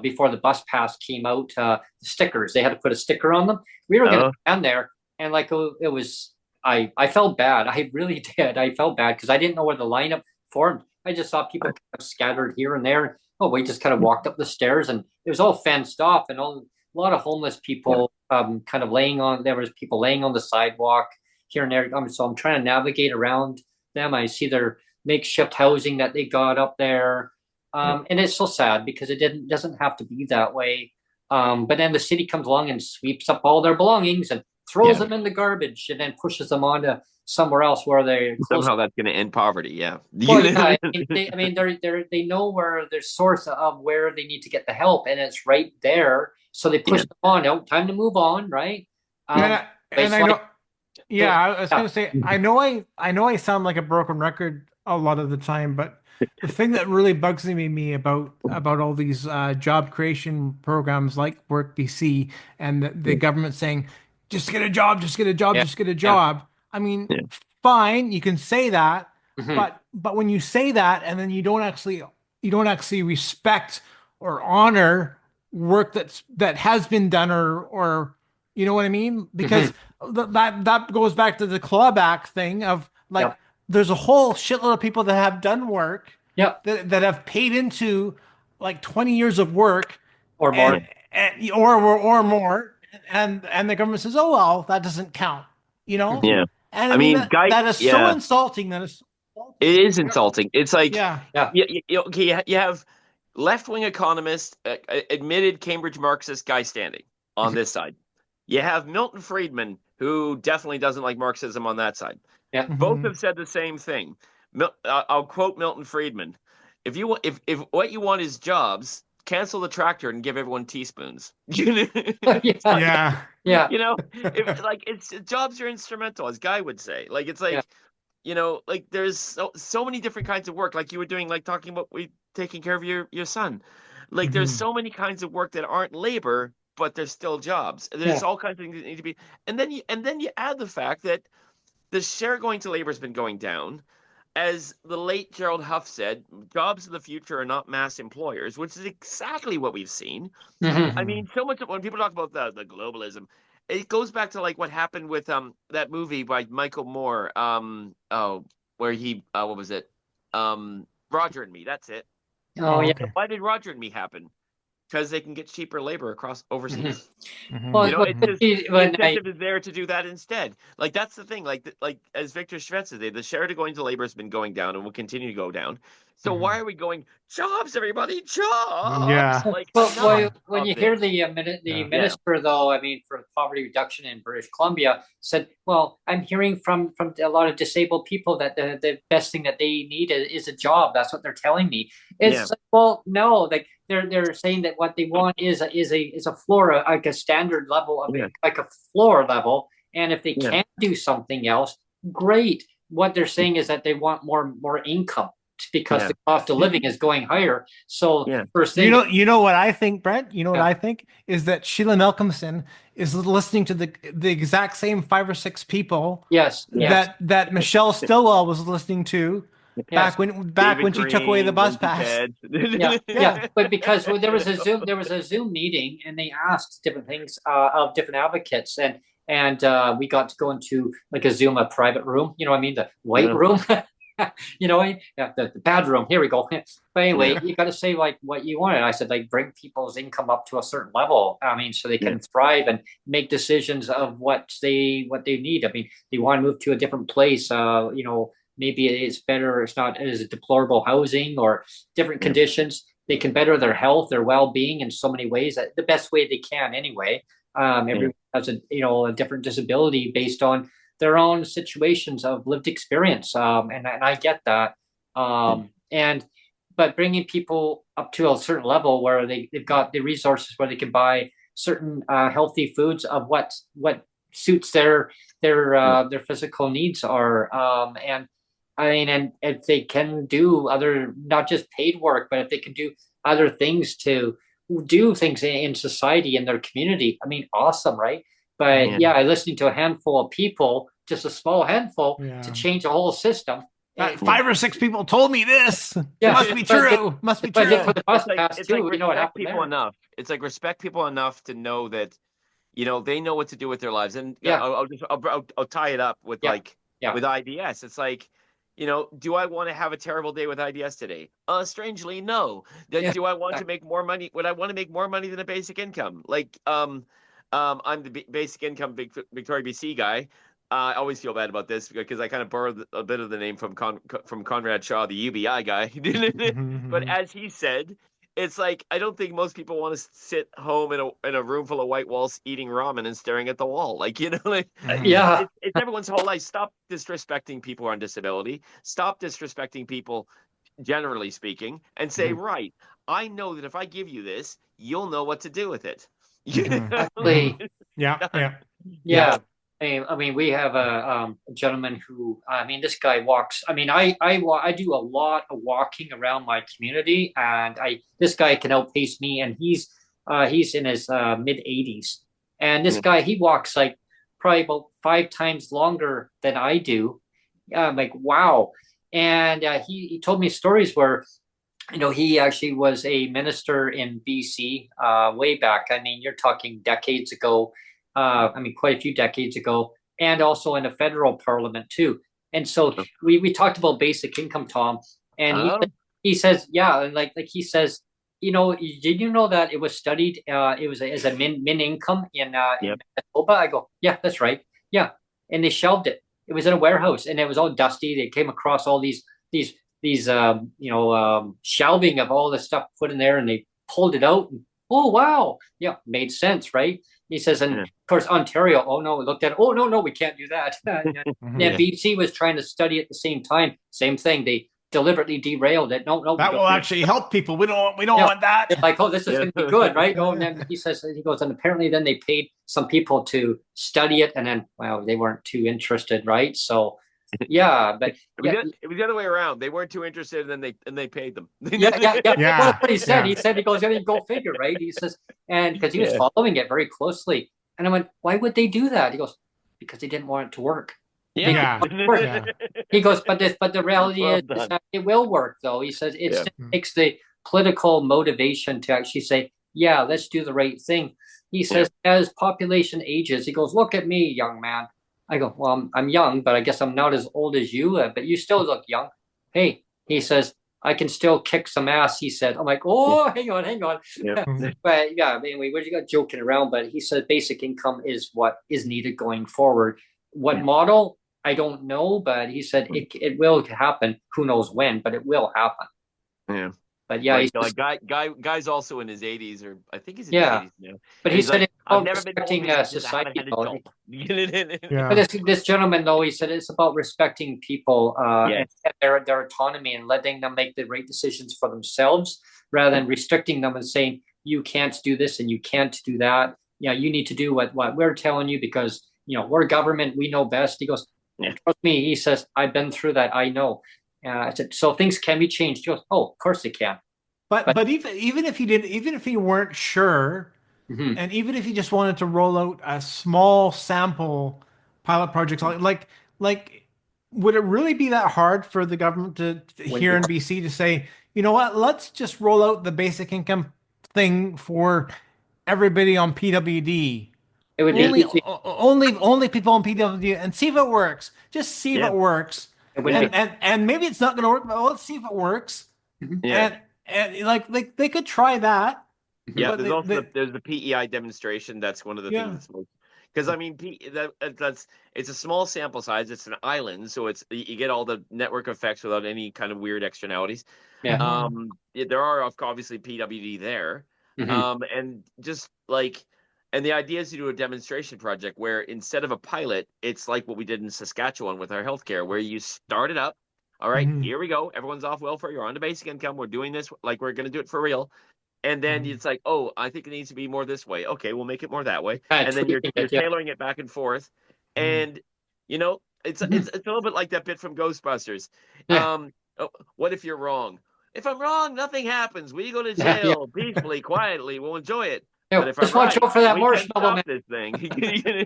before the bus pass came out, the stickers. They had to put a sticker on them. We were going to Oh, stand there, and like it was, I felt bad. I really did. I felt bad because I didn't know where the lineup formed. I just saw people kind of scattered here and there. Oh, we just kind of walked up the stairs, and it was all fenced off, and a lot of homeless yeah. people kind of there was people laying on the sidewalk here and there. So I'm trying to navigate around them. I see their makeshift housing that they got up there. Yeah. And it's so sad because doesn't have to be that way. But then the city comes along and sweeps up all their belongings and throws Yeah. them in the garbage and then pushes them onto somewhere else where they're close. Somehow that's going to end poverty. Yeah. Well, yeah, I mean, they know where their source of where they need to get the help, and it's right there. So they push Yeah. them on. Oh, time to move on, right? And Um, and it's I like, know. Yeah, I was yeah, gonna say. I know I sound like a broken record a lot of the time, but the thing that really bugs me about all these job creation programs like Work BC and the government saying, just get a job, just get a job, yeah, just get a yeah. job. I mean, Yeah. fine, you can say that, Mhm. but when you say that and then you don't actually respect or honor work that has been done or you know what I mean? Because Mhm. that goes back to the Club Act thing of like Yep. there's a whole shitload of people that have done work Yeah. that have paid into like 20 years of work Or more. and, or more, and the government says, oh well, that doesn't count, you know? Yeah. And I I mean mean, that is so yeah, insulting. That is so it insulting. is insulting. It's like, Yeah. Yeah. okay, you have left-wing economist, admitted Cambridge Marxist guy standing on this side. You have Milton Friedman, who definitely doesn't like Marxism on that side. Yeah. Both Mhm. have said the same thing. I'll quote Milton Friedman: "If you if what you want is jobs, cancel the tractor and give everyone teaspoons." It's Yeah. like, Yeah. Yeah. it's jobs are instrumental, as Guy would say. Like it's Yeah. like like there's so many different kinds of work, like you were doing, like talking about taking care of your son. Like there's Mhm. so many kinds of work that aren't labor, but they're still jobs. There's Yeah. all kinds of things that need to be, and then you add the fact that the share going to labor has been going down. As the late Gerald Huff said, jobs of the future are not mass employers, which is exactly what we've seen. I Mhm. mean, so much of when people talk about the globalism, it goes back to like what happened with that movie by Michael Moore, where he what was it? Roger and Me, that's it. Oh Oh, yeah. okay. Why did Roger and Me happen? Because they can get cheaper labor across Mhm. overseas. Mhm. Well, It's just the when I incentive is there to do that instead. Like that's the thing. Like as Victor Schvetz said, the share to going to labor has been going down and will continue to go down. So why Mhm. are we going jobs, everybody, jobs? Yeah. Like enough When of you hear this. the Yeah. Yeah, minister, though, I mean, for poverty reduction in British Columbia, said, "Well, I'm hearing from a lot of disabled people that the best thing that they need is a job. That's what they're telling me." yeah, It's like, well, no, like they're saying that what they want is a floor, like a standard level of yeah, it, like a floor level, and if they yeah, can do something else, great. What they're saying is that they want more income because yeah, the cost of living is going higher. So yeah, first thing, You know what I think, Brent? You know what yeah, I think is that Sheila Malcolmson is listening to the exact same 5 or 6 people yes, yeah. yes, that Michelle Stillwell was listening to yes, back David when she took away the Green, bus Lindsay pass. Ted. yeah, yeah. Yeah. But because there was a Zoom meeting, and they asked different things of different advocates, and we got to go into like a Zoom, a private room. You know what I mean? The white Yeah, room. You know, yeah, the bad room. Here we go. But yeah, anyway, you got to say like what you wanted. I said like bring people's income up to a certain level. I mean, so they yeah, can thrive and make decisions of what they need. I mean, they want to move to a different place. Maybe it's better. It's not as deplorable housing or different yeah, conditions. They can better their health, their well-being in so many ways. The best way they can, anyway. yeah, Everyone has a different disability based on their own situations of lived experience, and I get that. And but bringing people up to a certain level where they've got the resources where they can buy certain healthy foods of what suits yeah, their physical needs are, and I mean, and if they can do other, not just paid work, but if they can do other things to do things in society, in their community, I mean, awesome, right? But yeah. yeah, listening to a handful of people, just a small handful, to Yeah. change a whole system. That It, Yeah. 5 or 6 people told me this. yeah, Must be but true. Must be for true. the bus pass It's like too, you know what respect happened people there? enough. It's like respect people enough to know that they know what to do with their lives. And Yeah, I'll tie it up with yeah, like yeah, with IBS. It's like, do I want to have a terrible day with IBS today? Strangely, no. yeah, Do I want to make more money? Would I want to make more money than a basic income? Like, I'm the basic income Victoria BC guy. I always feel bad about this because I kind of borrowed a bit of the name from from Conrad Shaw, the UBI guy. But Mhm. as he said, it's like I don't think most people want to sit home in a room full of white walls eating ramen and staring at the wall. Like, like Mhm. yeah, it's everyone's whole life. Stop disrespecting people on disability. Stop disrespecting people, generally speaking, and say, mhm, right, I know that if I give you this, you'll know what to do with it. Mhm. exactly. Mhm. Yeah. Done. Yeah. Yeah. Yeah. I mean, we have a gentleman who, I mean, this guy walks. I mean, I do a lot of walking around my community, and this guy can outpace me, and he's in his mid 80s, and this Yeah. guy he walks like probably about 5 times longer than I do. I'm like, wow. And he told me stories where he actually was a minister in BC way back. I mean, you're talking decades ago. I mean, quite a few decades ago, and also in the federal parliament too. And so we talked about basic income, Tom, and he said, Oh. he says, yeah, and like he says, did you know that it was studied? It was as a min income in Yep. Manitoba. I go, yeah, that's right, yeah, and they shelved it. It was in a warehouse, and it was all dusty. They came across all these shelving of all the stuff put in there, and they pulled it out. And, oh wow, yeah, made sense, right? He says, and Yeah. of course Ontario. Oh no, we looked at it. Oh no, we can't do that. Mhm. BC was trying to study at the same time. Same thing. They deliberately derailed it. No, That will actually help people. We don't want they're that. like, oh, this is going to be good, right? Oh, and Yeah. then he goes, and apparently then they paid some people to study it, and then, well, they weren't too interested, right? So, yeah, but yeah, It was the other way around. They weren't too interested, and they paid them. yeah. Well, Yeah. that's what he said. Yeah. He said, he goes, yeah, go figure, right? He says, and because he was Yeah. following it very closely, and I went, why would they do that? He goes, because they didn't want it to work. Yeah. Yeah. He goes, but the reality Well is done. that it will work, though. He says it Yeah. still takes the political motivation to actually say, yeah, let's do the right thing. He says, as population ages, he goes, look at me, young man. I go, well, I'm young, but I guess I'm not as old as you, but you still look young. Hey, he says, I can still kick some ass, he said. I'm like, oh, hang on. Yeah. But yeah, anyway, we got joking around, but he said basic income is what is needed going forward. What model? I don't know, but he said it will happen. Who knows when, but it will happen. Yeah. But yeah, guy's also in his 80s, or I think he's in yeah. his 80s now. But And he he's said like, it's I've about never been told respecting this because I society. haven't had a job. Yeah. But this gentleman, though, he said it's about respecting people Yes. and their autonomy and letting them make the right decisions for themselves, rather than restricting them and saying you can't do this and you can't do that. Yeah, you need to do what we're telling you because we're government, we know best. He goes, Yeah. trust me. He says, I've been through that. I know. I said, so things can be changed. He goes, oh, of course they can. But even if you didn't, even if you weren't sure, Mhm. and even if you just wanted to roll out a small sample pilot projects, like would it really be that hard for the government to here in BC to say, you know what, let's just roll out the basic income thing for everybody on PWD? It would Only, be easy. only people on PWD, and see if it works. Just see if Yeah. it works. It would be. And maybe it's not going to work, but let's see if it works. Yeah. And like they could try that. Yeah, but there's also there's the PEI demonstration. That's one of the Yeah. things that's most, because I mean that's it's a small sample size. It's an island, so it's you get all the network effects without any kind of weird externalities. Yeah. There are obviously PWD there, Mhm. and just like, and the idea is to do a demonstration project where instead of a pilot, it's like what we did in Saskatchewan with our healthcare, where you start it up. All right, Mhm. here we go. Everyone's off welfare. You're on the basic income. We're doing this like we're going to do it for real. And then it's like, oh, I think it needs to be more this way. Okay, we'll make it more that way. And then you're tailoring it back and forth. And it's a little bit like that bit from Ghostbusters. Yeah. What if you're wrong? If I'm wrong, nothing happens. We go to jail peacefully, quietly. We'll enjoy it. But if Just I'm watch right, out for that we can marshmallow, stop this thing.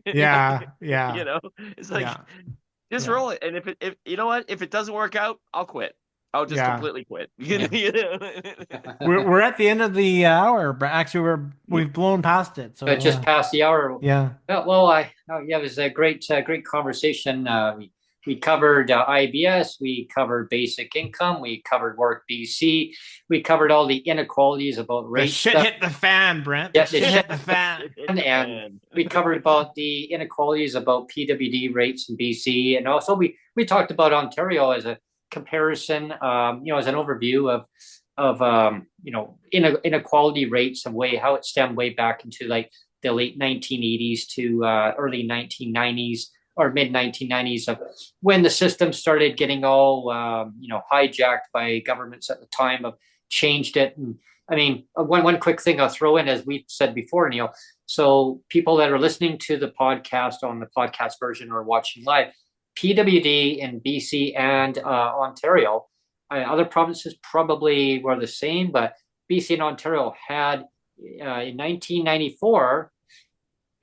Yeah. It's like just Yeah. roll it. And if you know what, if it doesn't work out, I'll quit. I'll just completely quit. We're at the end of the hour, but actually we've blown past it. So just past the hour. yeah. Well, it was a great conversation. We covered IBS, we covered basic income, we covered Work BC, we covered all the inequalities about The race. shit hit the fan, Brent. Yeah, The shit hit the fan. And we covered about the inequalities about PWD rates in BC, and also we talked about Ontario as a comparison, as an overview of inequality rates and how it stemmed way back into like the late 1980s to early 1990s or mid 1990s, of when the system started getting all hijacked by governments at the time, of changed it. And I mean, one quick thing I'll throw in, as we've said before, Neil. So people that are listening to the podcast on the podcast version or watching live, PWD in BC and Ontario, other provinces probably were the same, but BC and Ontario had in 1994,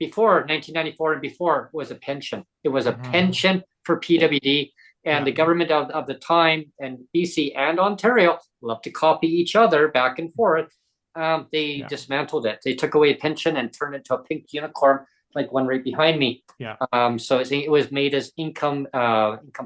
before 1994 and before, was a pension. It was a pension for PWD, and the government of the time, and BC and Ontario love to copy each other back and forth. They dismantled it. They took away a pension and turned it into a pink unicorn, like one right behind me. Yeah. So it was made as income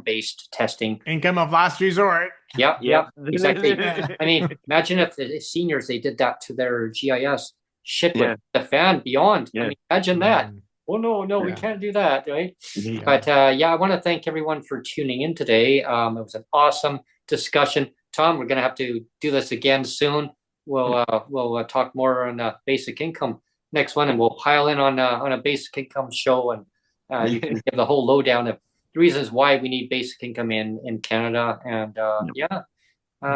based testing. Income of last resort. Yeah, Yeah. exactly. I mean, imagine if the seniors they did that to their GIS. Shit with Yeah. the fan beyond. I Yeah. mean, imagine that. Mm, Oh no, we yeah. can't do that, right? Yeah. But yeah, I want to thank everyone for tuning in today. It was an awesome discussion. Tom, we're gonna have to do this again soon. We'll talk more on basic income next one, and we'll pile in on a basic income show, and you can give the whole lowdown of the reasons why we need basic income in Canada. And yeah,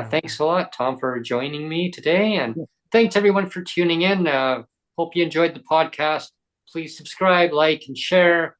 thanks a lot, Tom, for joining me today, and thanks everyone for tuning in. Hope you enjoyed the podcast. Please subscribe, like, and share.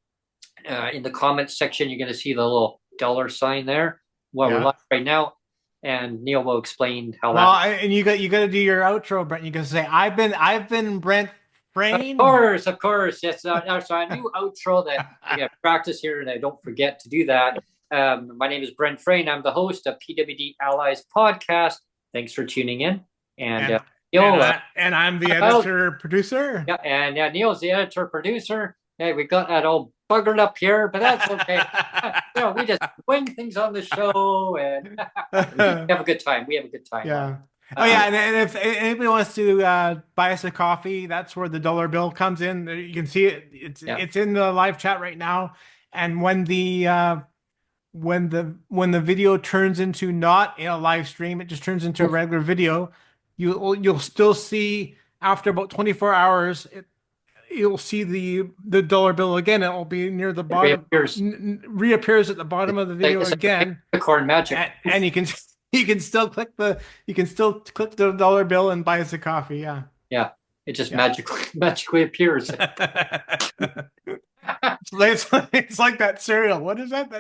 In the comments section, you're going to see the little $sign there. Well, we're live right now, and Neil will explain how Well, that. and you got to do your outro, Brent. You can say, "I've been Brent Frayne." Of course. Yes, so a new outro that I got to practice here, and I don't forget to do that. My name is Brent Frayne. I'm the host of PWD Allies podcast. Thanks for tuning in, and Neil, and I'm the editor producer. Yeah, and Neil's the editor producer. Hey, we got that all buggered up here, but that's okay. We just wing things on the show, and we have a good time. We have a good time. Yeah. Oh yeah, and if anybody wants to buy us a coffee, that's where the dollar bill comes in. You can see it. It's in the live chat right now. And when the video turns into not in a live stream, it just turns into a regular video. You'll still see after about 24 hours. You'll see the dollar bill again. It will be near the bottom. Reappears at the bottom of the video again. Corn magic, and you can still click the dollar bill and buy us a coffee. Yeah. Yeah. It just magically appears. It's like that cereal. What is that?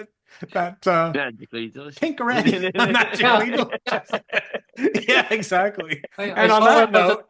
That magically delicious. Pink red. Magically delicious. Yeah, exactly. I and on that note.